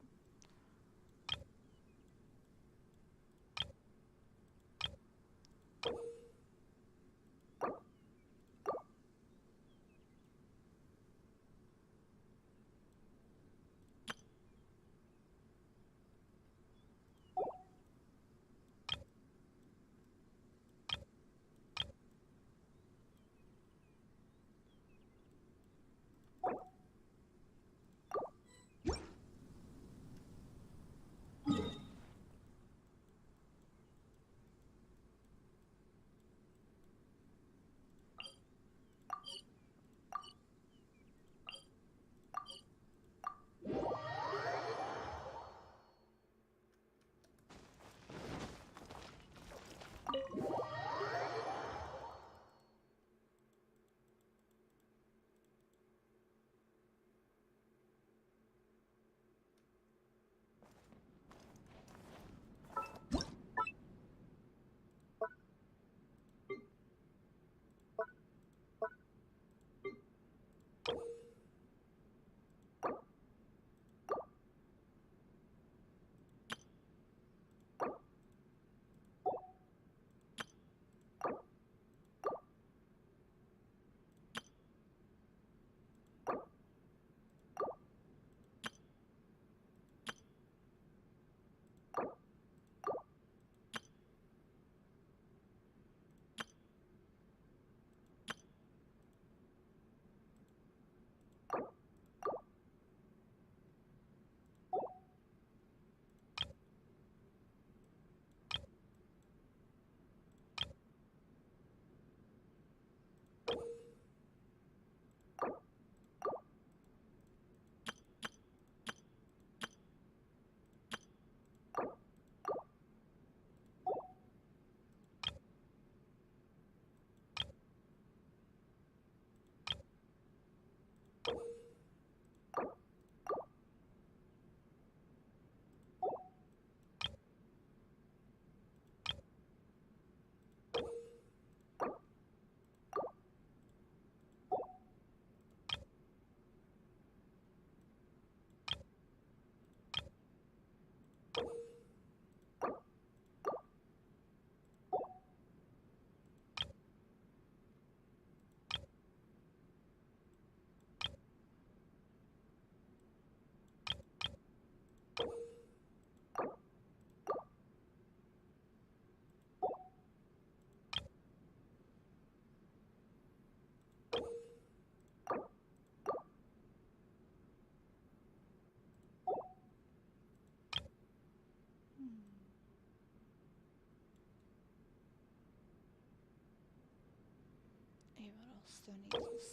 else do I need this?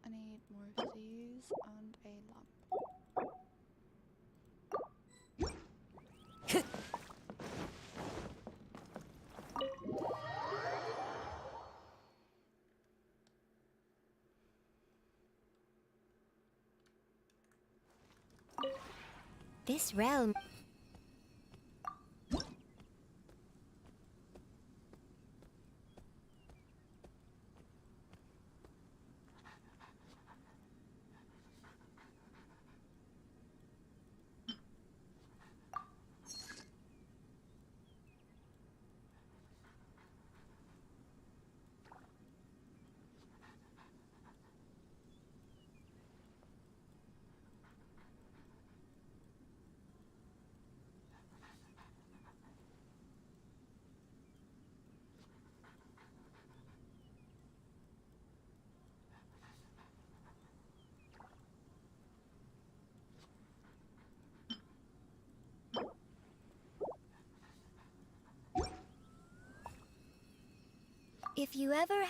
I need more of these and a lamp. This realm... If you ever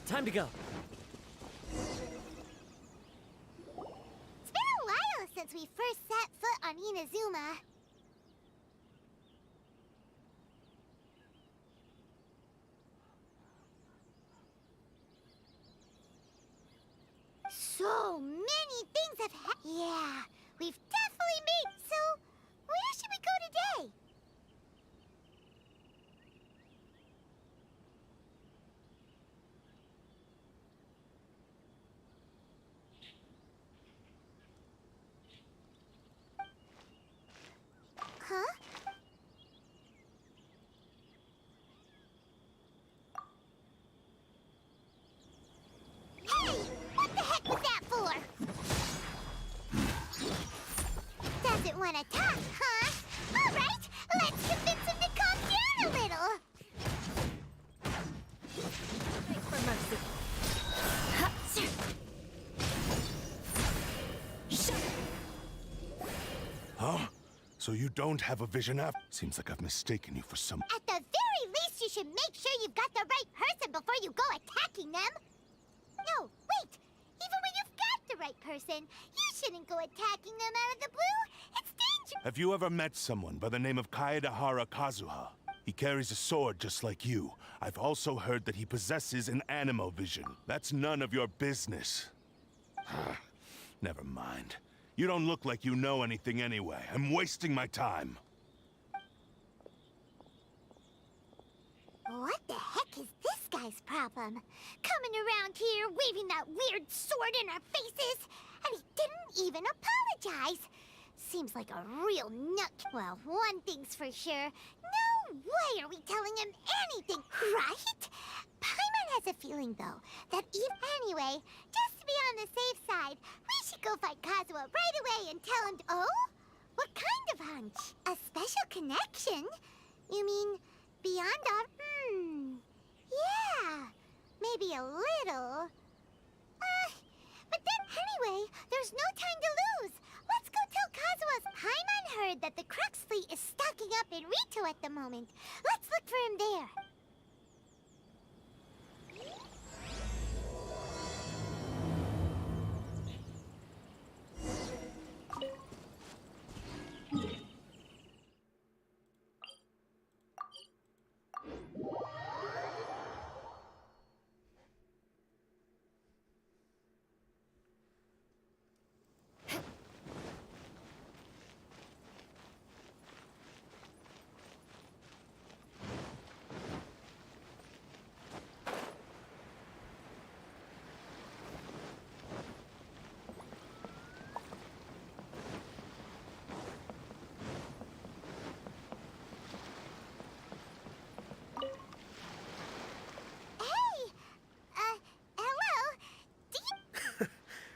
Time to go. It's been a while since we first set foot on Inazuma. So many things have happened. Yeah, we've definitely made... So, where should we go today? Huh? Hey! What the heck was that for? Doesn't want to talk, huh? All right, let's convince him to calm down a little. Beg for mercy. Huh? So you don't have a vision app? Seems like I've mistaken you for some... At the very least, you should make sure you've got the right person before you go attacking them. No, wait. Even when you've got the right person, you shouldn't go attacking them out of the blue. It's dangerous. Have you ever met someone by the name of Kaedahara Kazuha? He carries a sword just like you. I've also heard that he possesses an animal vision. That's none of your business. Never mind. You don't look like you know anything anyway. I'm wasting my time. What the heck is this guy's problem? Coming around here, waving that weird sword in our faces, and he didn't even apologize. Seems like a real nut. Well, one thing's for sure. No way are we telling him anything, right? Paimon has a feeling, though, that anyway, just to be on the safe side, we should go find Kazuha right away and tell him oh? What kind of hunch? A special connection? You mean beyond our... Yeah, maybe a little. But then anyway, there's no time to lose. Let's go tell Kazuha's... Paimon heard that the Crux fleet is stocking up in Rito at the moment. Let's look for him there.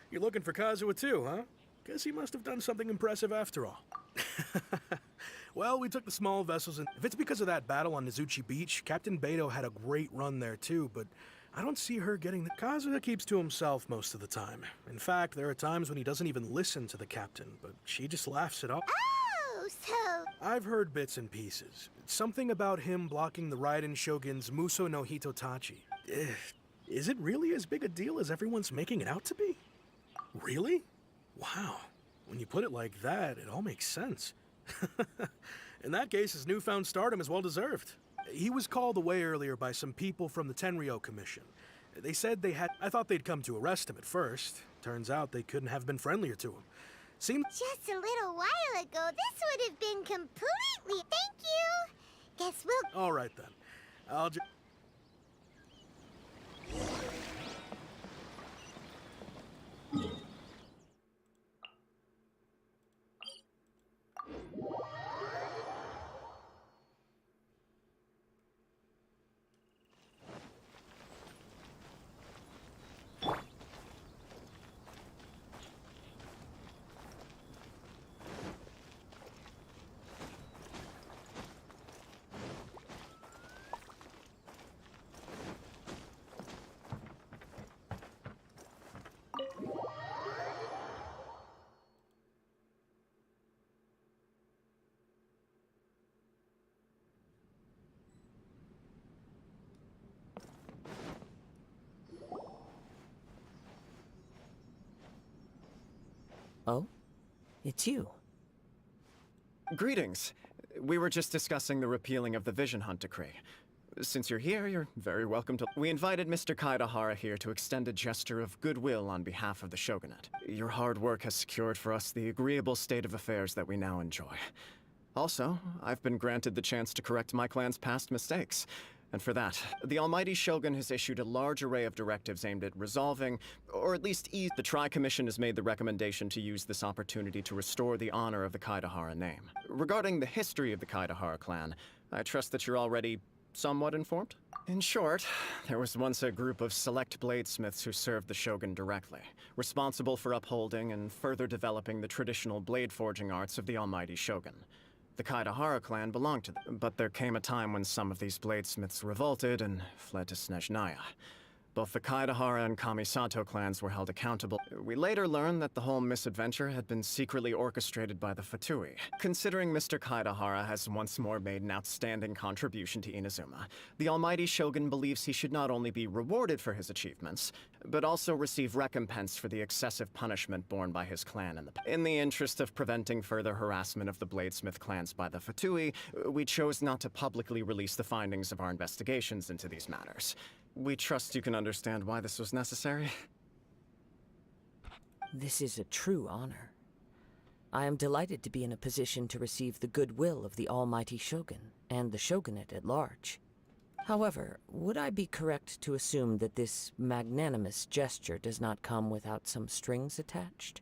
You're looking for Kazuha too, huh? Guess he must have done something impressive after all. Well, we took the small vessels, and if it's because of that battle on Nizuchi Beach, Captain Beto had a great run there too, but I don't see her getting the... Kazuha keeps to himself most of the time. In fact, there are times when he doesn't even listen to the captain, but she just laughs it off. Oh, so... I've heard bits and pieces. It's something about him blocking the Raiden Shogun's Muso no Hitotachi. Is it really as big a deal as everyone's making it out to be? Really? Wow. When you put it like that, it all makes sense. In that case, his newfound stardom is well deserved. He was called away earlier by some people from the Tenryou Commission. They said they had... I thought they'd come to arrest him at first. Turns out they couldn't have been friendlier to him. Seemed... Just a little while ago, this would have been completely... Thank you! Guess we'll... All right, then. I'll just... Oh? It's you. Greetings. We were just discussing the repealing of the Vision Hunt Decree. Since you're here, you're very welcome to... We invited Mr. Kaedahara here to extend a gesture of goodwill on behalf of the Shogunate. Your hard work has secured for us the agreeable state of affairs that we now enjoy. Also, I've been granted the chance to correct my clan's past mistakes. And for that, the Almighty Shogun has issued a large array of directives aimed at resolving, or at least ease... The Tri-Commission has made the recommendation to use this opportunity to restore the honor of the Kaedahara name. Regarding the history of the Kaedahara clan, I trust that you're already somewhat informed? In short, there was once a group of select bladesmiths who served the Shogun directly, responsible for upholding and further developing the traditional blade forging arts of the Almighty Shogun. The Kaedahara clan belonged to them, but there came a time when some of these bladesmiths revolted and fled to Snezhnaya. Both the Kaedahara and Kamisato clans were held accountable. We later learned that the whole misadventure had been secretly orchestrated by the Fatui. Considering Mr. Kaedahara has once more made an outstanding contribution to Inazuma, the Almighty Shogun believes he should not only be rewarded for his achievements, but also receive recompense for the excessive punishment borne by his clan. In the interest of preventing further harassment of the bladesmith clans by the Fatui, we chose not to publicly release the findings of our investigations into these matters. We trust you can understand why this was necessary. This is a true honor. I am delighted to be in a position to receive the goodwill of the Almighty Shogun and the Shogunate at large. However, would I be correct to assume that this magnanimous gesture does not come without some strings attached?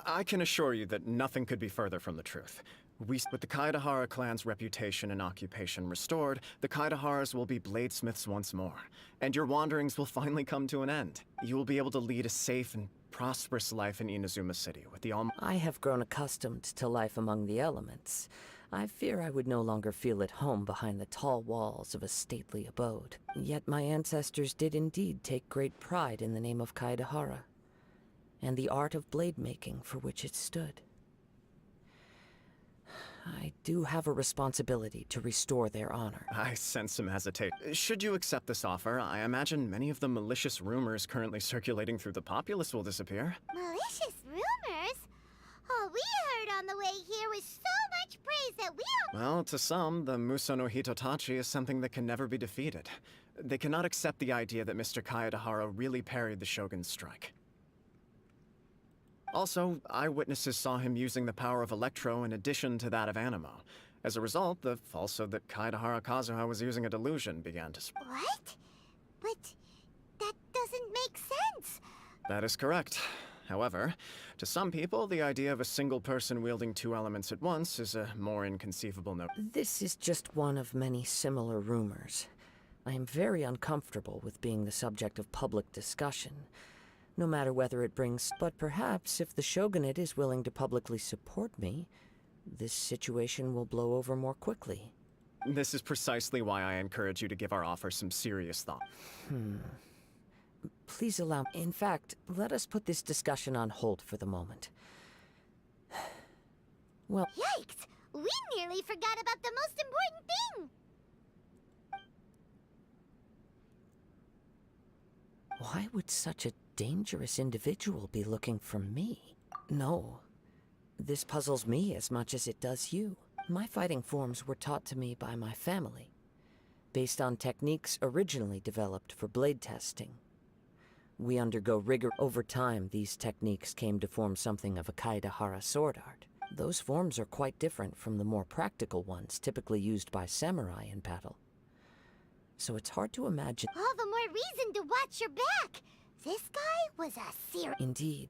I can assure you that nothing could be further from the truth. With the Kaedahara clan's reputation and occupation restored, the Kaedaharas will be bladesmiths once more, and your wanderings will finally come to an end. You will be able to lead a safe and prosperous life in Inazuma City with the I have grown accustomed to life among the elements. I fear I would no longer feel at home behind the tall walls of a stately abode. Yet my ancestors did indeed take great pride in the name of Kaedahara, and the art of blade making for which it stood. I do have a responsibility to restore their honor. I sense some hesitation. Should you accept this offer, I imagine many of the malicious rumors currently circulating through the populace will disappear. Malicious rumors? All we heard on the way here was so much praise that we don't... Well, to some, the Muso no Hitotachi is something that can never be defeated. They cannot accept the idea that Mr. Kaedahara really parried the Shogun's strike. Also, eyewitnesses saw him using the power of Electro in addition to that of Animo. As a result, the falsehood that Kaedahara Kazuha was using a delusion began to spread. What? But that doesn't make sense. That is correct. However, to some people, the idea of a single person wielding two elements at once is a more inconceivable note. This is just one of many similar rumors. I am very uncomfortable with being the subject of public discussion, no matter whether it brings... But perhaps if the Shogunate is willing to publicly support me, this situation will blow over more quickly. This is precisely why I encourage you to give our offer some serious thought. Please allow... In fact, let us put this discussion on hold for the moment. Well... Yikes! We nearly forgot about the most important thing! Why would such a dangerous individual be looking for me? No. This puzzles me as much as it does you. My fighting forms were taught to me by my family, based on techniques originally developed for blade testing. We undergo rigor. Over time, these techniques came to form something of a Kaedahara sword art. Those forms are quite different from the more practical ones typically used by samurai in battle. So it's hard to imagine... All the more reason to watch your back! This guy was a serious... Indeed.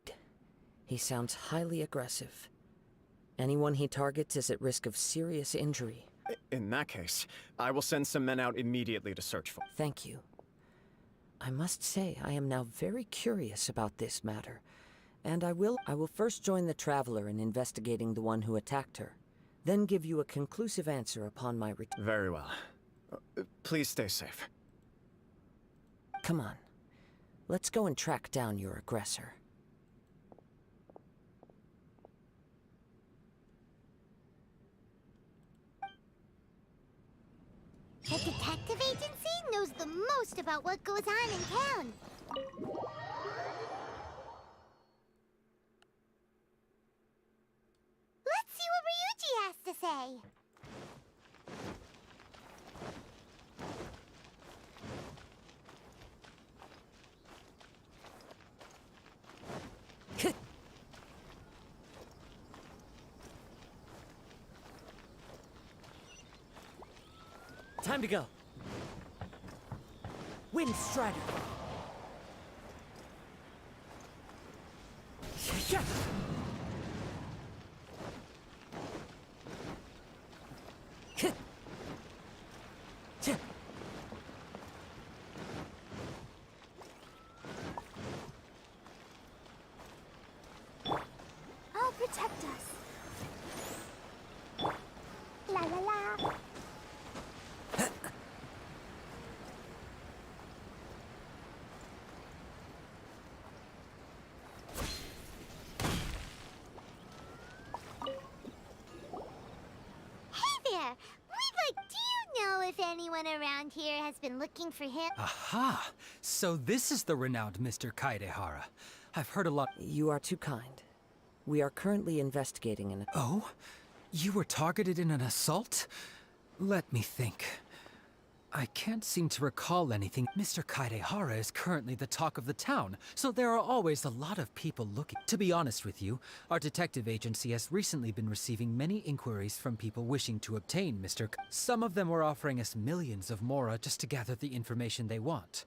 He sounds highly aggressive. Anyone he targets is at risk of serious injury. In that case, I will send some men out immediately to search for... Thank you. I must say, I am now very curious about this matter, and I will first join the Traveler in investigating the one who attacked her, then give you a conclusive answer upon my return. Very well. Please stay safe. Come on. Let's go and track down your aggressor. The detective agency knows the most about what goes on in town. Let's see what Ryuji has to say. Time to go. Wind Strider. Yeah. I'll protect us. La la la. If anyone around here has been looking for him. Aha! So this is the renowned Mr. Kaedahara. I've heard a lot. You are too kind. We are currently investigating an... Oh? You were targeted in an assault? Let me think. I can't seem to recall anything. Mr. Kaedahara is currently the talk of the town, so there are always a lot of people looking. To be honest with you, our detective agency has recently been receiving many inquiries from people wishing to obtain Mr. Some of them were offering us millions of mora just to gather the information they want.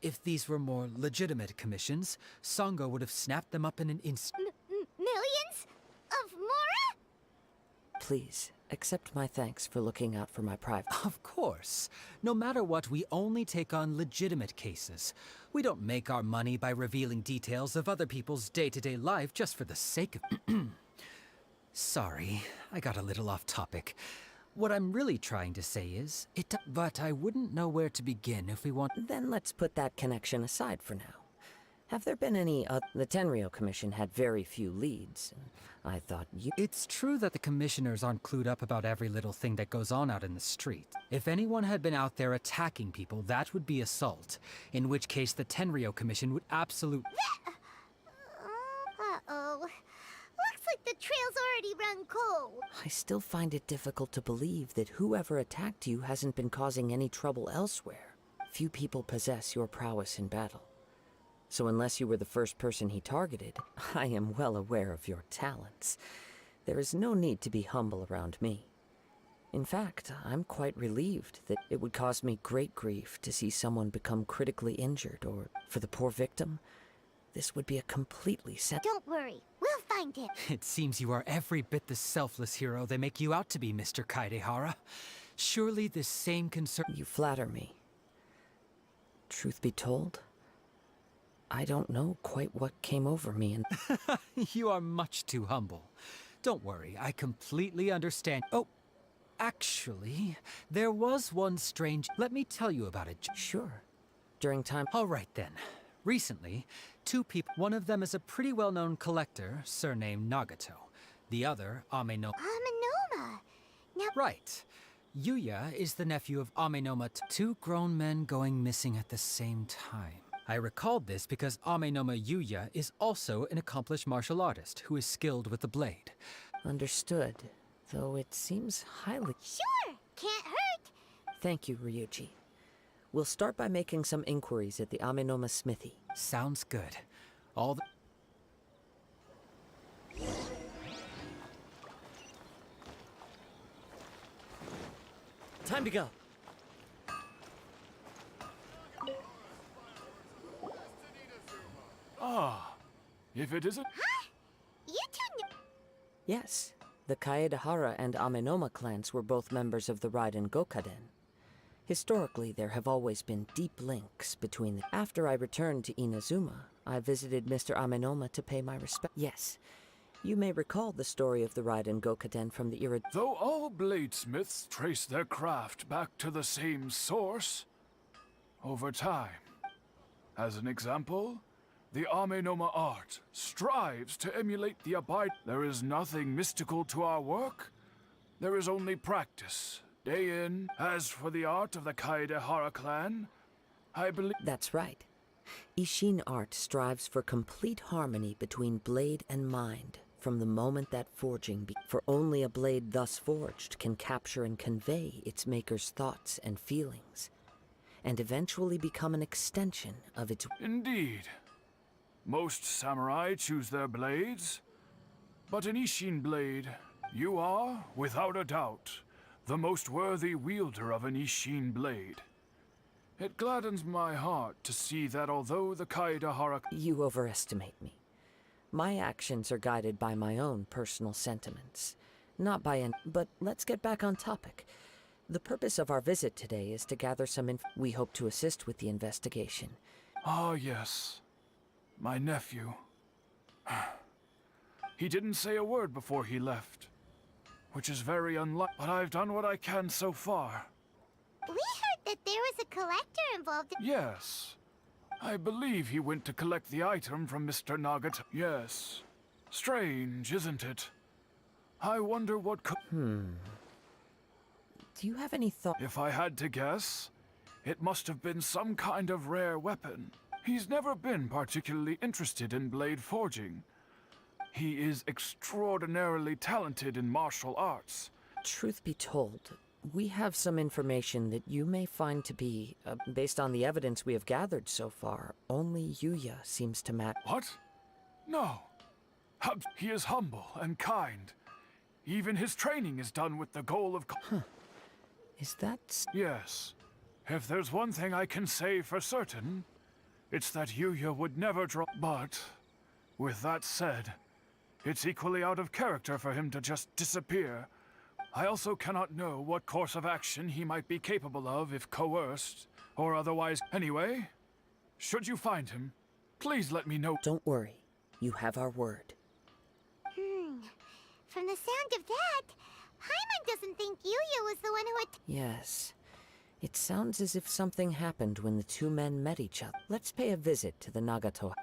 If these were more legitimate commissions, Sango would have snapped them up in an instant. Millions? Of mora? Please, accept my thanks for looking out for my private... Of course. No matter what, we only take on legitimate cases. We don't make our money by revealing details of other people's day-to-day life just for the sake of... Sorry, I got a little off topic. What I'm really trying to say is, but I wouldn't know where to begin if we want... Then let's put that connection aside for now. Have there been any... The Tenryou Commission had very few leads. I thought you... It's true that the commissioners aren't clued up about every little thing that goes on out in the street. If anyone had been out there attacking people, that would be assault. In which case, the Tenryou Commission would absolutely... Uh-oh. Looks like the trail's already run cold. I still find it difficult to believe that whoever attacked you hasn't been causing any trouble elsewhere. Few people possess your prowess in battle. So unless you were the first person he targeted, I am well aware of your talents. There is no need to be humble around me. In fact, I'm quite relieved that it would cause me great grief to see someone become critically injured, or, for the poor victim, This would be a completely set. Don't worry, we'll find him. It seems you are every bit the selfless hero they make you out to be, Mr. Kaidehara. Surely this same concern— You flatter me. Truth be told, I don't know quite what came over me and— You are much too humble. Don't worry, I completely understand. Oh, actually, there was one strange— Let me tell you about it. Sure. During time— All right then. Recently, two people— One of them is a pretty well-known collector, surnamed Nagato. The other, Amenoma. Amenoma. Now, Right. Yuya is the nephew of Amenoma. Two grown men going missing at the same time. I recalled this because Amenoma Yuya is also an accomplished martial artist who is skilled with the blade. Understood. Though it seems highly— sure, can't hurt. Thank you, Ryuji. We'll start by making some inquiries at the Amenoma smithy. Sounds good. All the— Time to go. Ah, if it isn't... You two kn- Yes, the Kaedehara and Amenoma clans were both members of the Raiden Gokaden. Historically, there have always been deep links between the— After I returned to Inazuma, I visited Mr. Amenoma to pay my respect. Yes, you may recall the story of the Raiden Gokaden from the era— Though all bladesmiths trace their craft back to the same source, over time. As an example, the Amenoma art strives to emulate the abide. There is nothing mystical to our work. There is only practice, day in. As for the art of the Kaedehara clan, I believe— That's right. Isshin art strives for complete harmony between blade and mind from the moment that forging for only a blade thus forged can capture and convey its maker's thoughts and feelings, and eventually become an extension of its— Indeed. Most samurai choose their blades, but an Isshin blade, you are, without a doubt, the most worthy wielder of an Isshin blade. It gladdens my heart to see that although the Kaedehara— You overestimate me. My actions are guided by my own personal sentiments, not by an— But let's get back on topic. The purpose of our visit today is to gather some We hope to assist with the investigation. Ah, yes. My nephew. He didn't say a word before he left, which is very unlike— But I've done what I can so far. We heard that there was a collector involved. Yes. I believe he went to collect the item from Mr. Nagato. Yes. Strange, isn't it? I wonder what could— Do you have any thought— If I had to guess, it must have been some kind of rare weapon. He's never been particularly interested in blade forging. He is extraordinarily talented in martial arts. Truth be told, we have some information that you may find to be, based on the evidence we have gathered so far, only Yuya seems to match. What? No. He is humble and kind. Even his training is done with the goal of— Is that— Yes. If there's one thing I can say for certain, it's that Yuya would never draw— But, with that said, it's equally out of character for him to just disappear. I also cannot know what course of action he might be capable of if coerced, or otherwise. Anyway, should you find him, please let me know. Don't worry. You have our word. From the sound of that, Paimon doesn't think Yuya was the one who had— Yes. It sounds as if something happened when the two men met each other. Let's pay a visit to the Nagato.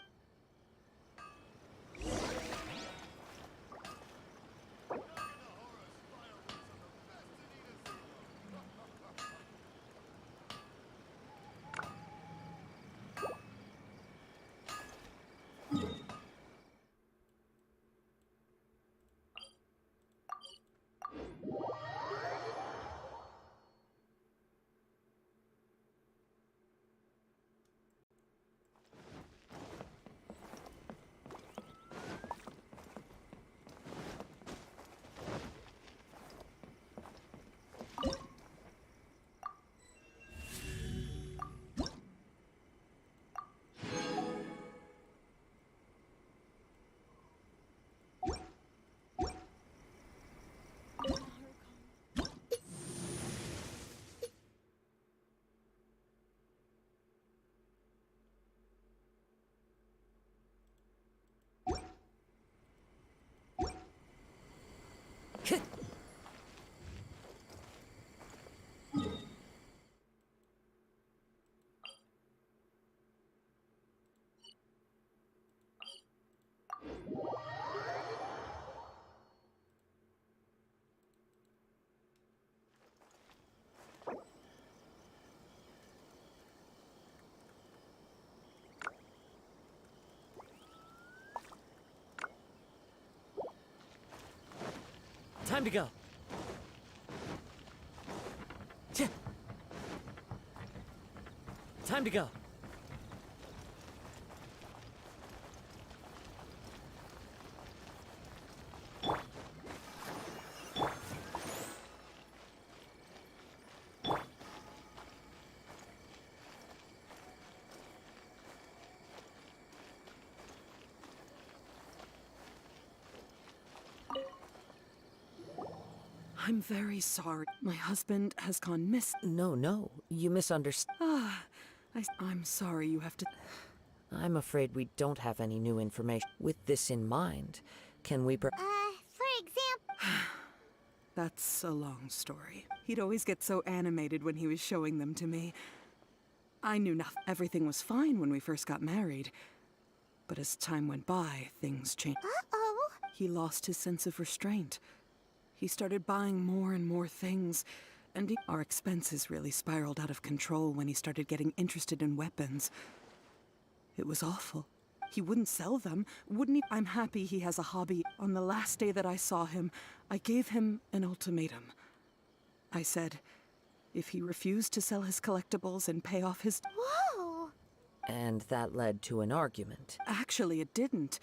Time to go. Time to go. I'm very sorry. My husband has gone No, you misunderstand. I'm sorry you have to... I'm afraid we don't have any new information. With this in mind, can we for example... That's a long story. He'd always get so animated when he was showing them to me. I knew nothing. Everything was fine when we first got married. But as time went by, things changed. Uh-oh. He lost his sense of restraint. He started buying more and more things, and our expenses really spiraled out of control when he started getting interested in weapons. It was awful. He wouldn't sell them, wouldn't he? I'm happy he has a hobby. On the last day that I saw him, I gave him an ultimatum. I said, if he refused to sell his collectibles and pay off his... Whoa! And that led to an argument. Actually, it didn't.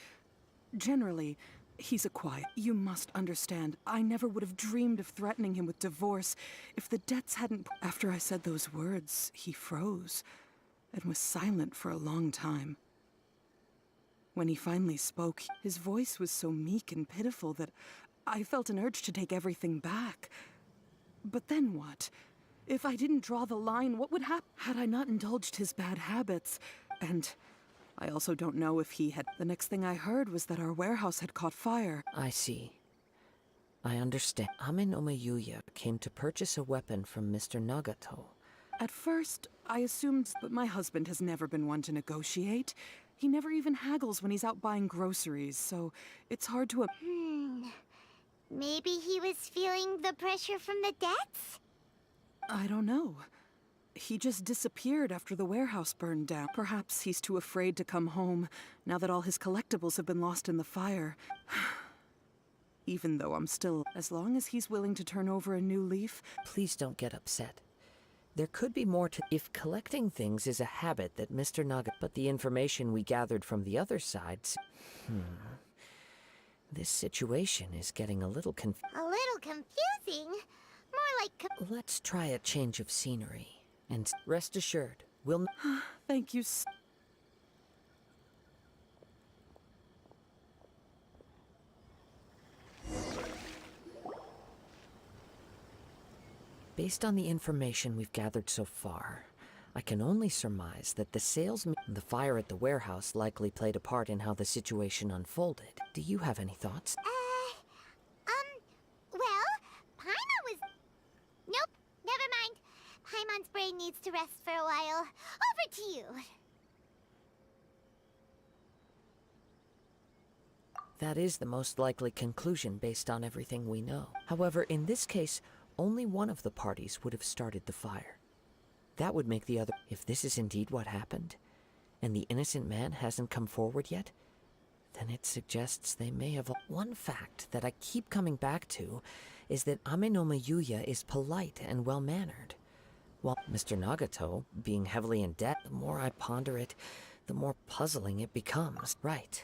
Generally, he's a quiet... You must understand, I never would have dreamed of threatening him with divorce if the debts hadn't... After I said those words, he froze and was silent for a long time. When he finally spoke, his voice was so meek and pitiful that I felt an urge to take everything back. But then what? If I didn't draw the line, what would happen? Had I not indulged his bad habits? And I also don't know if he had... The next thing I heard was that our warehouse had caught fire. I see. I understand. Ame no Yuya came to purchase a weapon from Mr. Nagato. At first, I assumed, but my husband has never been one to negotiate. He never even haggles when he's out buying groceries, so it's hard to... Maybe he was feeling the pressure from the debts? I don't know. He just disappeared after the warehouse burned down. Perhaps he's too afraid to come home, now that all his collectibles have been lost in the fire. Even though I'm still... As long as he's willing to turn over a new leaf... Please don't get upset. There could be more to... If collecting things is a habit that Mr. Naga... But the information we gathered from the other sides... This situation is getting a little A little confusing? More like... Let's try a change of scenery. And rest assured, we'll... Thank you Based on the information we've gathered so far, I can only surmise that the the fire at the warehouse likely played a part in how the situation unfolded. Do you have any thoughts? Well, Paimon was... Nope, never mind. Paimon's brain needs to rest for a while. Over to you. That is the most likely conclusion based on everything we know. However, in this case, only one of the parties would have started the fire. That would make the other... If this is indeed what happened, and the innocent man hasn't come forward yet, then it suggests they may have... One fact that I keep coming back to is that Ame no Yuya is polite and well-mannered. While Mr. Nagato, being heavily in debt, the more I ponder it, the more puzzling it becomes. Right.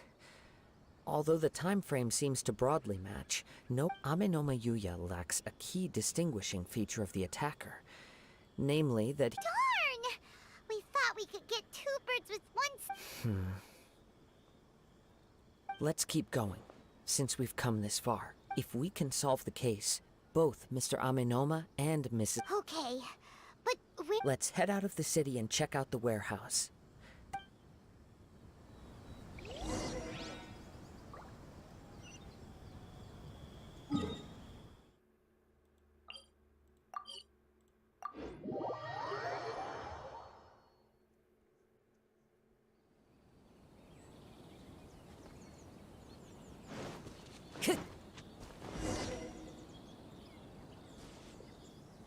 Although the time frame seems to broadly match, Ame no Yuya lacks a key distinguishing feature of the attacker. Namely that... Darn! We thought we could get two birds with one... Let's keep going, since we've come this far. If we can solve the case, both Mr. Amenoma and Mrs... Okay, but we... Let's head out of the city and check out the warehouse.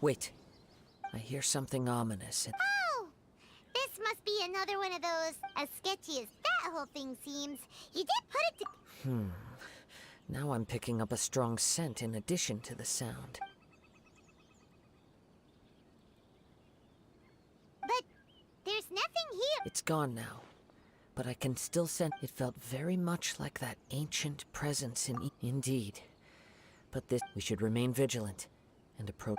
Wait. I hear something ominous. Oh! This must be another one of those, as sketchy as that whole thing seems. You did put it to... Now I'm picking up a strong scent in addition to the sound. But there's nothing here. It's gone now, but I can still sense it felt very much like that ancient presence in Indeed. But this, we should remain vigilant and approach.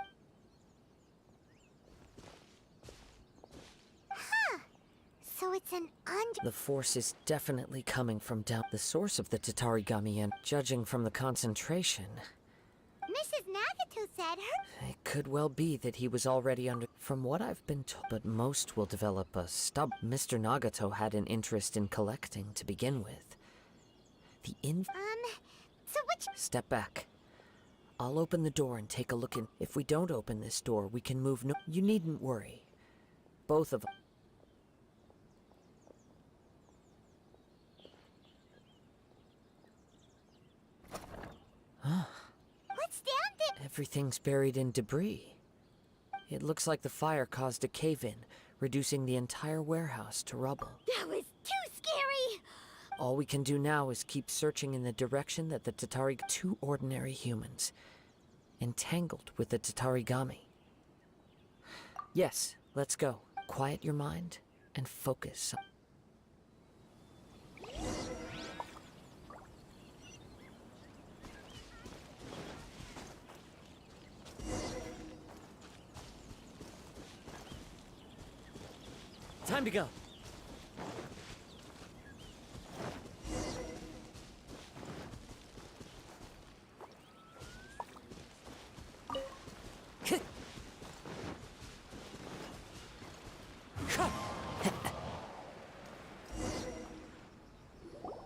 So it's an The force is definitely coming from down the source of the Tatarigami, and judging from the concentration, Mrs. Nagato said her... it could well be that he was already under... From what I've been told, but most will develop a stub. Mr. Nagato had an interest in collecting to begin with. So which... Step back. I'll open the door and take a look in. If we don't open this door, we can move no... You needn't worry. Both of... What's down there? Everything's buried in debris. It looks like the fire caused a cave-in, reducing the entire warehouse to rubble. That was too scary! All we can do now is keep searching in the direction that the Tatari... Two ordinary humans, entangled with the Tatarigami. Yes, let's go. Quiet your mind and focus. Time to go.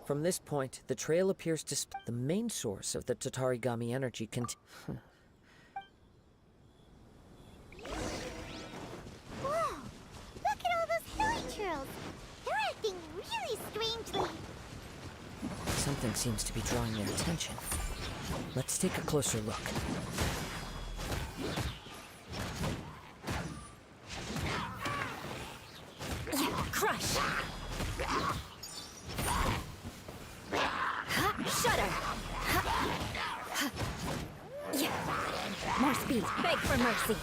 From this point, the trail appears to the main source of the Tatarigami energy Whoa! Look at all those hilly churls! They're acting really strangely. Something seems to be drawing their attention. Let's take a closer look. Crush! Shudder! More speed. Beg for mercy.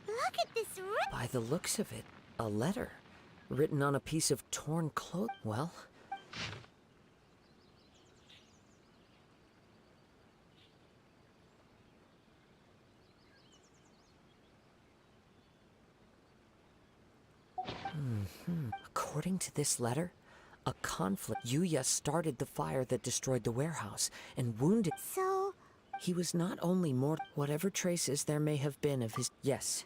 Look at this rip. By the looks of it, a letter written on a piece of torn cloth. Well, according to this letter, a conflict. Yuya started the fire that destroyed the warehouse and wounded. So... He was not only more... Whatever traces there may have been of his... Yes.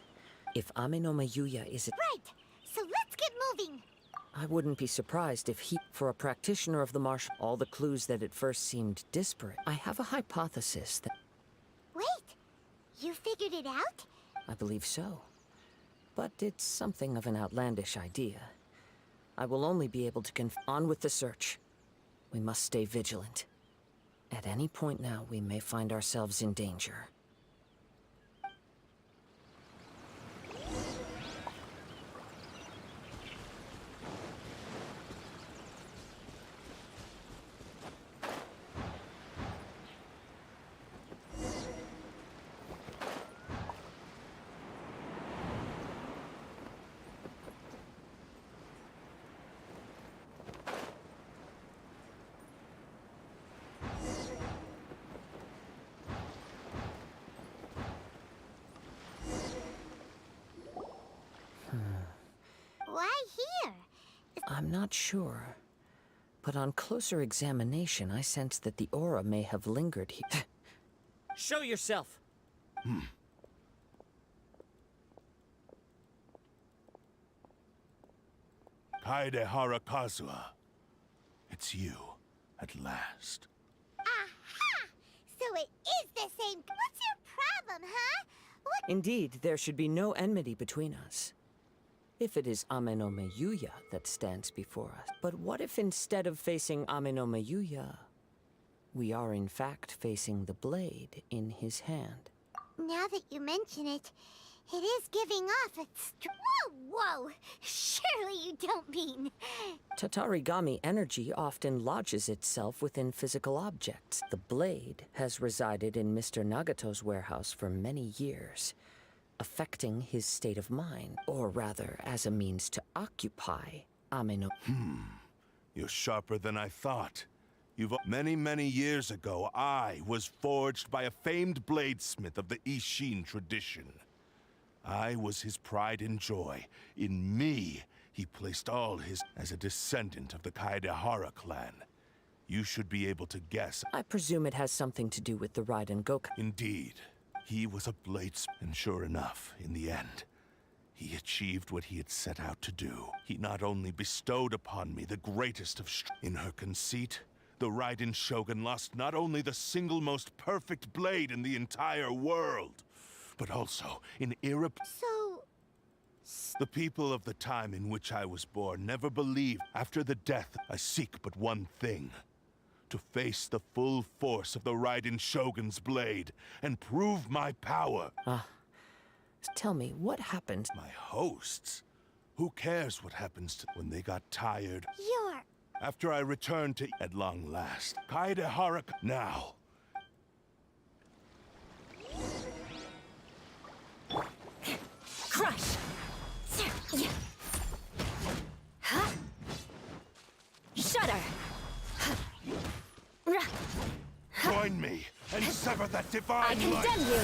If Amenoma Yuya is... Right. So let's get moving. I wouldn't be surprised if he... For a practitioner of the martial... All the clues that at first seemed disparate. I have a hypothesis that... Wait. You figured it out? I believe so. But it's something of an outlandish idea. I will only be able to on with the search. We must stay vigilant. At any point now, we may find ourselves in danger. Why here? I'm not sure. But on closer examination, I sense that the aura may have lingered here. Show yourself! Kaedehara Kazuha. It's you. at last. Aha! So it is the same. What's your problem, huh? What? Indeed, there should be no enmity between us. If it is Ame no Meyuya that stands before us. But what if instead of facing Ame no Meyuya, we are in fact facing the blade in his hand? Now that you mention it, it is giving off its... Whoa! Surely you don't mean... Tatarigami energy often lodges itself within physical objects. The blade has resided in Mr. Nagato's warehouse for many years, affecting his state of mind, or rather, as a means to occupy Ame no... You're sharper than I thought. Many years ago, I was forged by a famed bladesmith of the Genshinnn tradition. I was his pride and joy. In me, he placed all his... As a descendant of the Kaedehara clan, you should be able to guess. I presume it has something to do with the Raiden Goka. Indeed. He was a bladesmith, and sure enough, in the end, he achieved what he had set out to do. He not only bestowed upon me the greatest of in her conceit, the Raiden Shogun lost not only the single most perfect blade in the entire world, but also in So... The people of the time in which I was born never believed. After the death, I seek but one thing. To face the full force of the Raiden Shogun's blade and prove my power. Tell me, what happened? My hosts? Who cares what happens to when they got tired? You're... After I returned to at long last, Kaedehara now. Crush! Shudder! Join me and sever that divine I condemn you!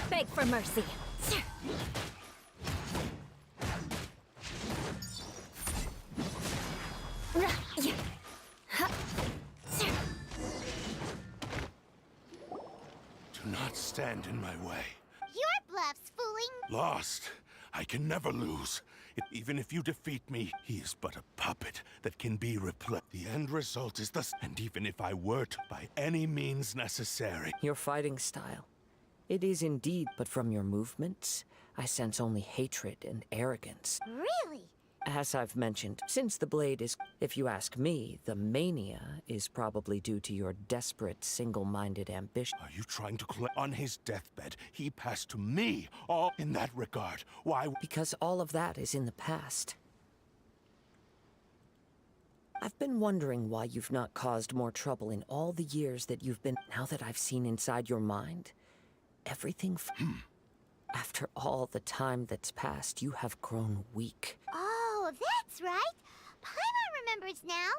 Beg for mercy. Do not stand in my way. Your bluff's fooling... Lost. I can never lose. Even if you defeat me, he is but a puppet that can be replaced. The end result is thus. And even if I were to, by any means necessary... Your fighting style. It is indeed, but from your movements, I sense only hatred and arrogance. Really? As I've mentioned, since the blade is, if you ask me, the mania is probably due to your desperate, single-minded ambition. Are you trying to claim on his deathbed? He passed to me, all in that regard. Why? Because all of that is in the past. I've been wondering why you've not caused more trouble in all the years that you've been... Now that I've seen inside your mind, everything... After all the time that's passed, you have grown weak. Oh, that's right. Paimon remembers now.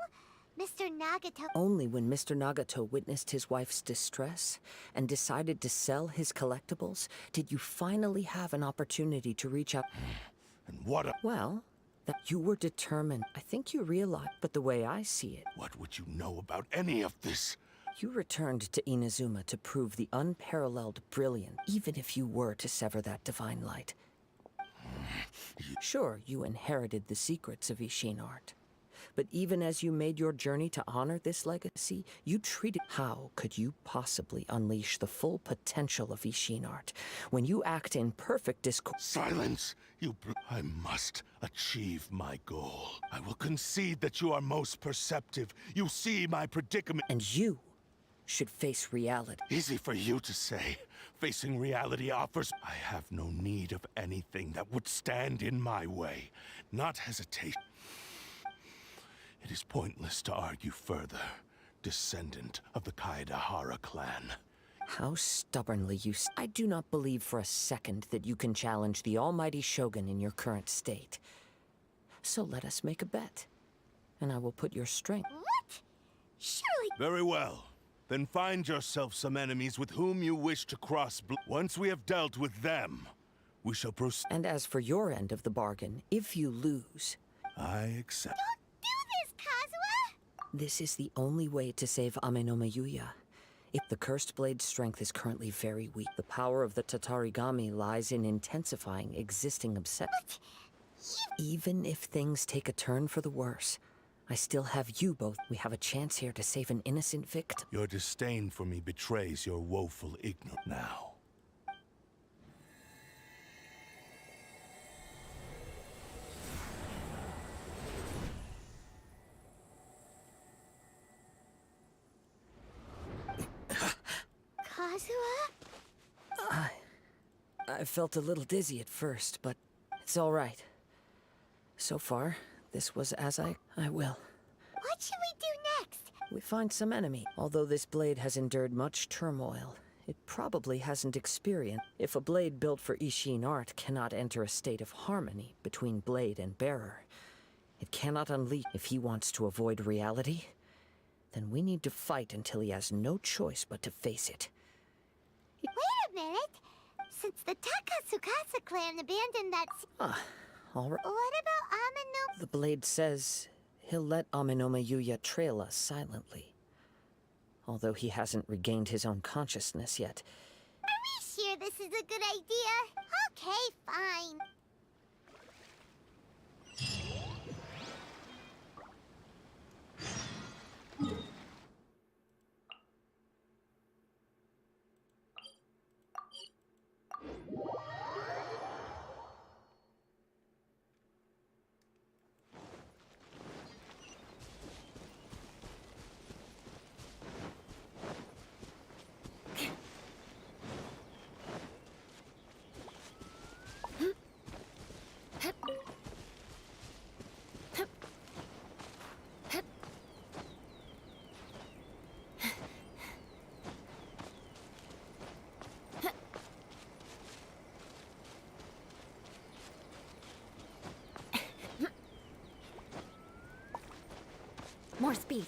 Mr. Nagato... Only when Mr. Nagato witnessed his wife's distress and decided to sell his collectibles did you finally have an opportunity to reach out. And what a... Well, that you were determined. I think you realized, but the way I see it... What would you know about any of this? You returned to Inazuma to prove the unparalleled brilliance, even if you were to sever that divine light. Sure, you inherited the secrets of Genshinnn art. But even as you made your journey to honor this legacy, you treated... How could you possibly unleash the full potential of Genshinnn art when you act in perfect discord? Silence! I must achieve my goal. I will concede that you are most perceptive. You see my predicament. And you should face reality. Easy for you to say. Facing reality offers... I have no need of anything that would stand in my way. Not hesitate. It is pointless to argue further, descendant of the Kaedehara clan. How stubbornly you... I do not believe for a second that you can challenge the almighty Shogun in your current state. So let us make a bet, and I will put your strength... What? Surely... Very well. Then find yourself some enemies with whom you wish to cross... Once we have dealt with them, we shall proceed... And as for your end of the bargain, if you lose... I accept... Don't do this, Kazuha! This is the only way to save Ame no Meyuya. The cursed blade's strength is currently very weak. The power of the Tatarigami lies in intensifying existing obsession. Even if things take a turn for the worse, I still have you both. We have a chance here to save an innocent victim. Your disdain for me betrays your woeful ignorance now. Kazuha? I felt a little dizzy at first, but it's all right. So far, this was as I will. What should we do next? We find some enemy. Although this blade has endured much turmoil, it probably hasn't experienced. If a blade built for Isshin art cannot enter a state of harmony between blade and bearer, it cannot unleash. If he wants to avoid reality, then we need to fight until he has no choice but to face it. Wait a minute! Since the Takatsukasa clan abandoned that... All right. What about Amino... The blade says he'll let Aminoma Yuya trail us silently. Although he hasn't regained his own consciousness yet. Are we sure this is a good idea? Okay, fine. More speed.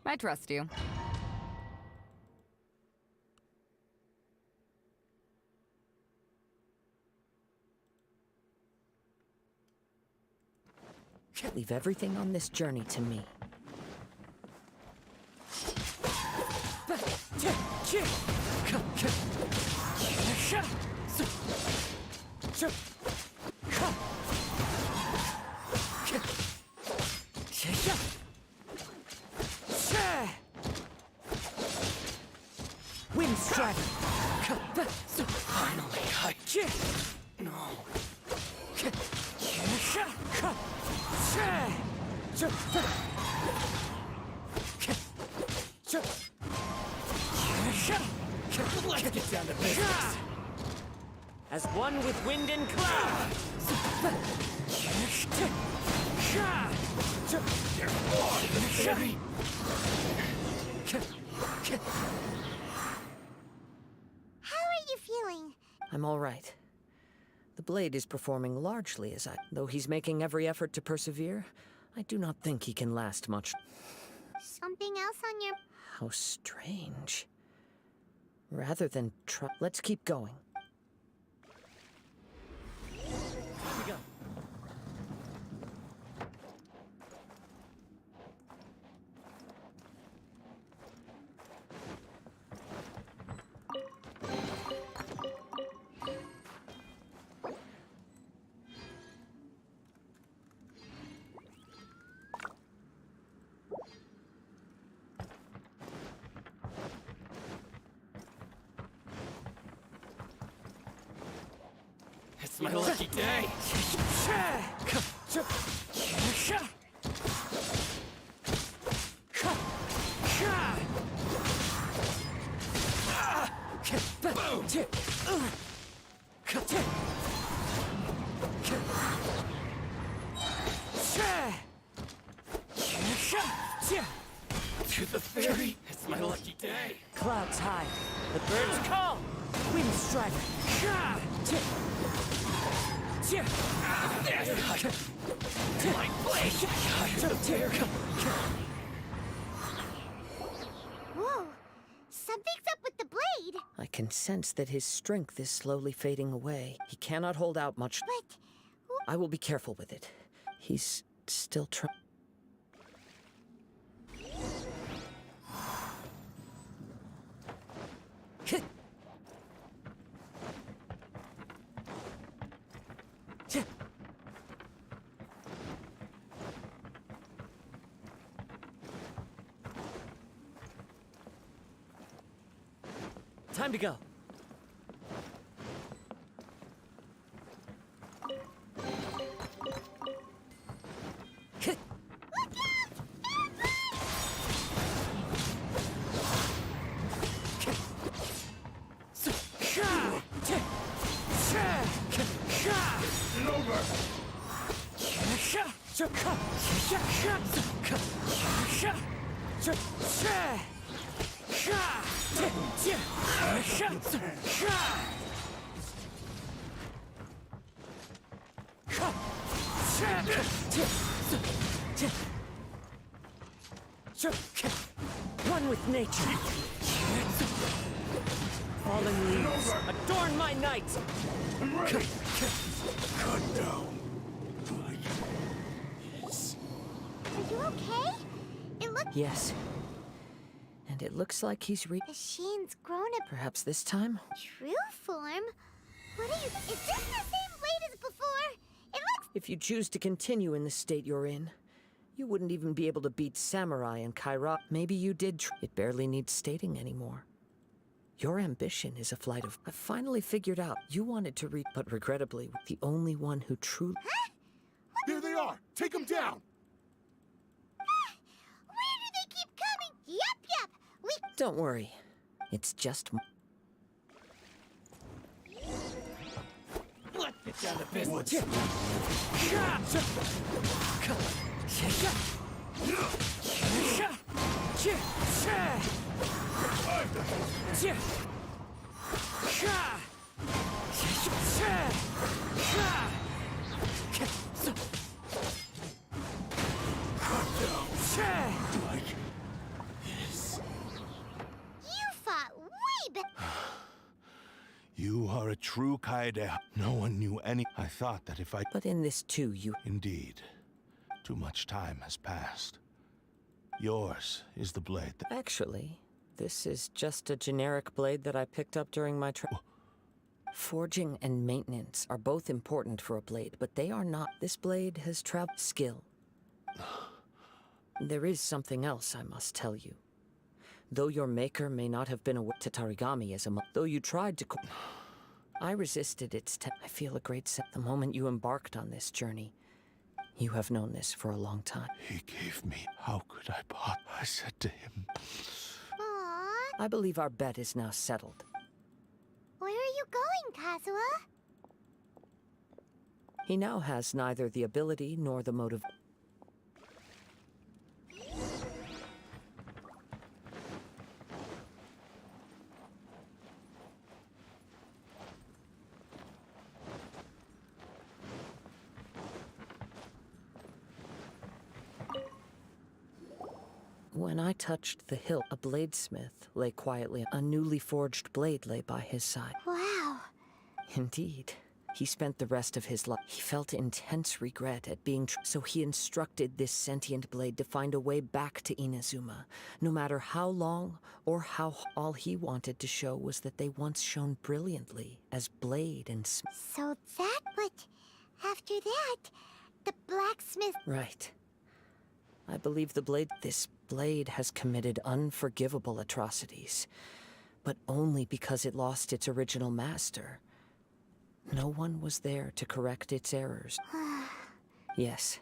I trust you. Leave everything on this journey to me. Wind strike! Finally, No. Let's get down to business. As one with wind and cloud! How are you feeling? I'm all right. The blade is performing largely as though he's making every effort to persevere, I do not think he can last much. Something else on your... How strange. Rather than let's keep going. Here we go. It's my lucky day. To the ferry. It's my lucky day. Clouds high. The birds call. Wind strike. My blade. Whoa! Something's up with the blade. I can sense that his strength is slowly fading away. He cannot hold out much. But... I will be careful with it. He's still trying. Time to go. One with nature. Fallen leaves adorn my night. Cut down. Are you okay? It looks... Yes. And it looks like he's The Shinn's grown a Perhaps this time? true form? What are you... Is this the same blade as before? It looks... If you choose to continue in the state you're in, you wouldn't even be able to beat Samurai and Kaira. Maybe you did It barely needs stating anymore. Your ambition is a flight of... I've finally figured out you wanted to read, but regrettably, the only one who truly... Huh? There they are! Take them down! Where do they keep coming? Yup. We... Don't worry. It's just... Get down to business. You fought way better. You are a true Kaede. No one knew any. I thought that if I... But in this too, you... Indeed. Too much time has passed. Yours is the blade that... Actually, this is just a generic blade that I picked up during my trip. Forging and maintenance are both important for a blade, but they are not. This blade has traveled skill. There is something else I must tell you. Though your maker may not have been aware to Tarigami as a though you tried to I resisted its I feel a great sense the moment you embarked on this journey. You have known this for a long time. He gave me. How could I I said to him... Aww. I believe our bet is now settled. Where are you going, Kazuha? He now has neither the ability nor the motive. When I touched the hilt, a bladesmith lay quietly. A newly forged blade lay by his side. Wow. Indeed. He spent the rest of his life. He felt intense regret at being so he instructed this sentient blade to find a way back to Inazuma. No matter how long or how all he wanted to show was that they once shone brilliantly as blade and So that, but after that, the blacksmith... Right. I believe this blade has committed unforgivable atrocities, but only because it lost its original master. No one was there to correct its errors. Yes.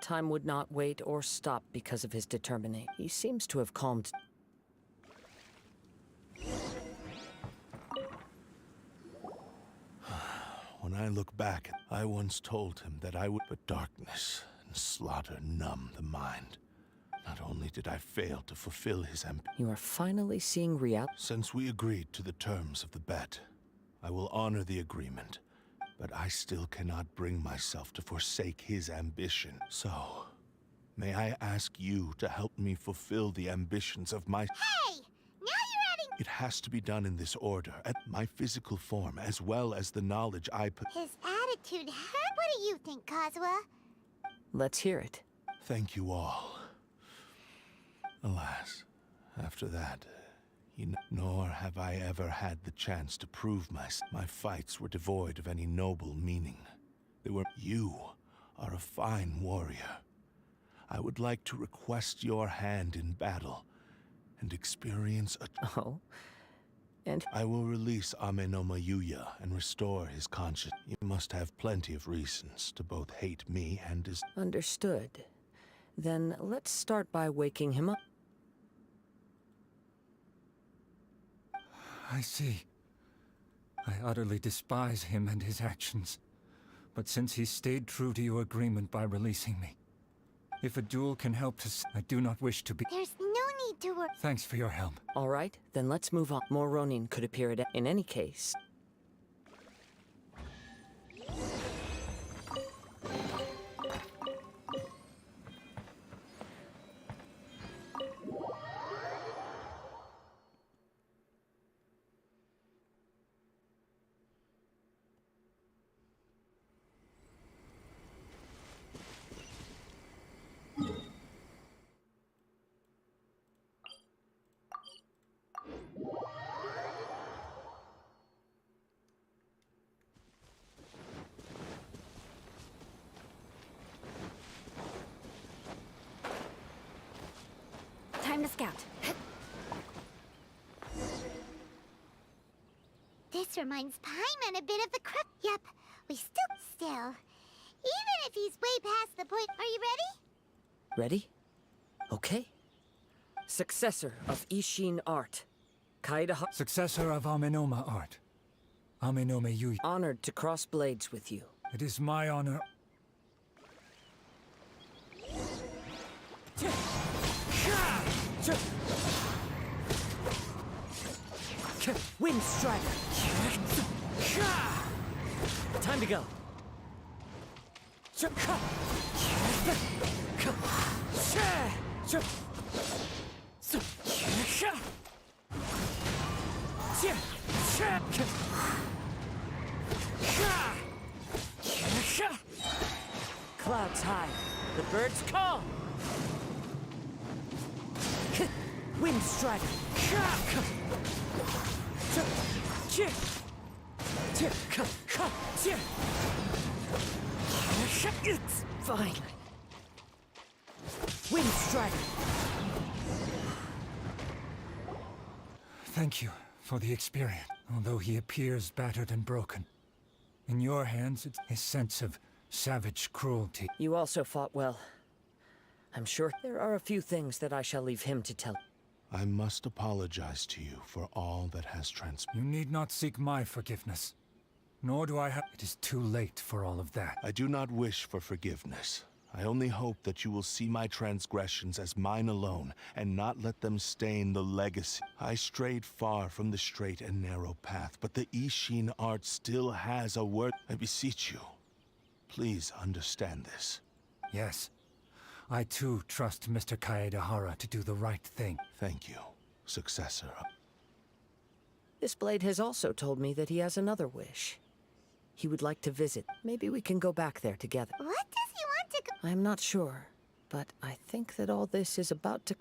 Time would not wait or stop because of his determination. He seems to have calmed... When I look back, I once told him that I would... But darkness and slaughter numb the mind. Not only did I fail to fulfill his ambition... You are finally seeing reality. Since we agreed to the terms of the bet, I will honor the agreement. But I still cannot bring myself to forsake his ambition. So, may I ask you to help me fulfill the ambitions of my... Hey! Now you're adding... It has to be done in this order, at my physical form, as well as the knowledge I His attitude hurt. What do you think, Kazuha? Let's hear it. Thank you all. Alas, after that, nor have I ever had the chance to prove myself. My fights were devoid of any noble meaning. You are a fine warrior. I would like to request your hand in battle and experience a... Oh? And... I will release Amenoma Yuya and restore his conscience. You must have plenty of reasons to both hate me and his... Understood. Then let's start by waking him up. I see. I utterly despise him and his actions. But since he stayed true to your agreement by releasing me, if a duel can help us, I do not wish to be... There's no need to worry. Thanks for your help. All right, then let's move on. More Ronin could appear in any case. Time to scout. This reminds Paimon a bit of the crook. Yep, we still. Even if he's way past the point, are you ready? Ready? Okay. Successor of Isshin art. Kaida... Successor of Amenoma art. Amenoma Yuya. Honored to cross blades with you. It is my honor... Wind Strider! Time to go! Clouds high, the birds call! Wind Strider! It's fine. Wind Strider! Thank you for the experience. Although he appears battered and broken, in your hands it's a sense of savage cruelty. You also fought well. I'm sure there are a few things that I shall leave him to tell. I must apologize to you for all that has transpired. You need not seek my forgiveness. Nor do I have... It is too late for all of that. I do not wish for forgiveness. I only hope that you will see my transgressions as mine alone, and not let them stain the legacy. I strayed far from the straight and narrow path, but the Isshin art still has a word. I beseech you, please understand this. Yes. I too trust Mr. Kaedehara to do the right thing. Thank you, successor. This blade has also told me that he has another wish. He would like to visit. Maybe we can go back there together. What does he want to go? I'm not sure, but I think that all this is about to...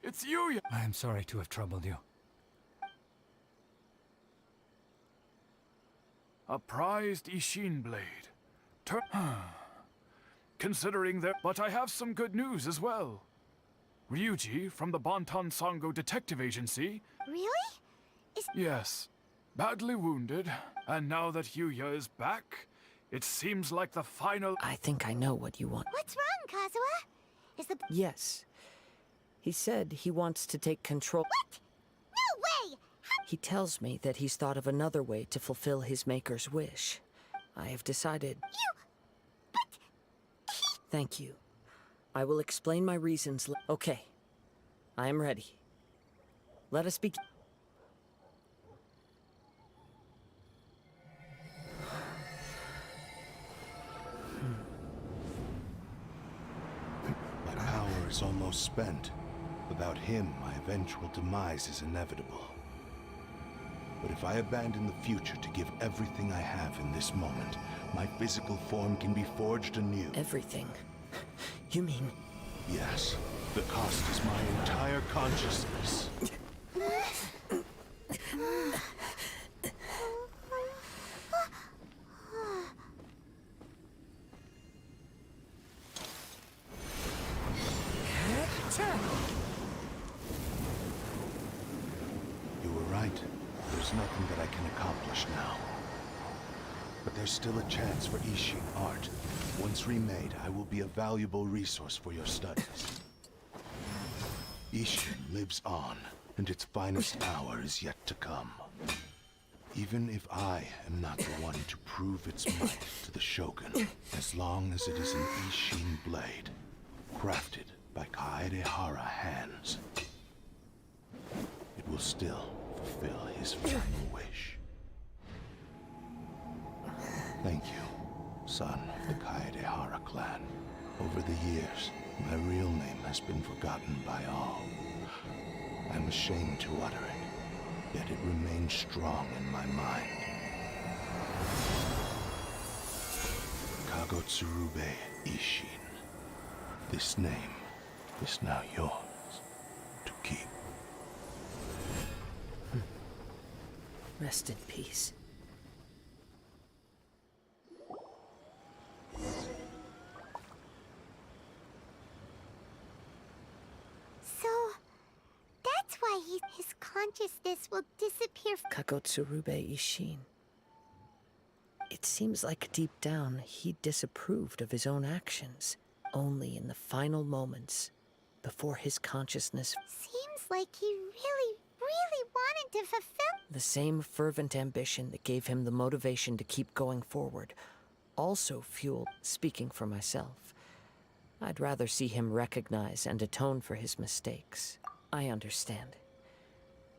It's you! I am sorry to have troubled you. A prized Isshin blade. Considering that... But I have some good news as well. Ryuji from the Bonton Sango Detective Agency... Really? Yes. Badly wounded. And now that Yuya is back, it seems like the final... I think I know what you want. What's wrong, Kazuha? Is the... Yes. He said he wants to take control... What? No He tells me that he's thought of another way to fulfill his maker's wish. I have decided... Thank you. I will explain my reasons Okay. I am ready. Let us begin. My power is almost spent. Without him, my eventual demise is inevitable. But if I abandon the future to give everything I have in this moment, my physical form can be forged anew. Everything? You mean... Yes. The cost is my entire consciousness. You were right. There's nothing that I can accomplish now. But there's still a chance for Isshin art. Once remade, I will be a valuable resource for your studies. Isshin lives on, and its finest hour is yet to come. Even if I am not the one to prove its might to the Shogun, as long as it is an Isshin blade, crafted by Kaedehara hands, it will still fulfill his final wish. Thank you, son of the Kaedehara clan. Over the years, my real name has been forgotten by all. I'm ashamed to utter it, yet it remains strong in my mind. Kagotsurube Isshin. This name is now yours to keep. Rest in peace. So, that's why his consciousness will disappear. Kagotsurube Isshin. It seems like deep down he disapproved of his own actions. Only in the final moments, before his consciousness... Seems like he really wanted to fulfill... The same fervent ambition that gave him the motivation to keep going forward also fueled... Speaking for myself, I'd rather see him recognize and atone for his mistakes. I understand.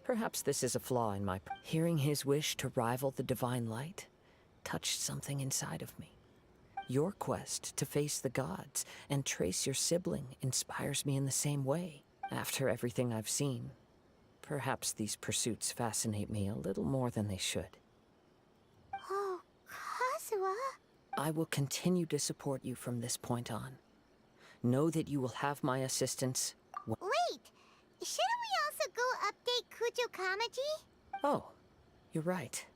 Perhaps this is a flaw in my... Hearing his wish to rival the divine light touched something inside of me. Your quest to face the gods and trace your sibling inspires me in the same way. After everything I've seen, perhaps these pursuits fascinate me a little more than they should. Oh, Kazuha. I will continue to support you from this point on. Know that you will have my assistance. Wait! Shouldn't we also go update Kujo Kamaji? Oh, you're right.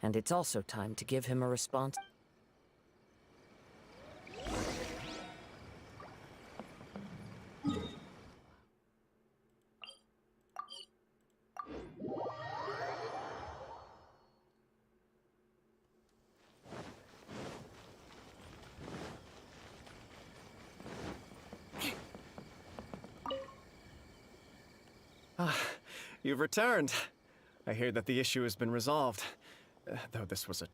And it's also time to give him a response. You've returned. I hear that the issue has been resolved. Though this was a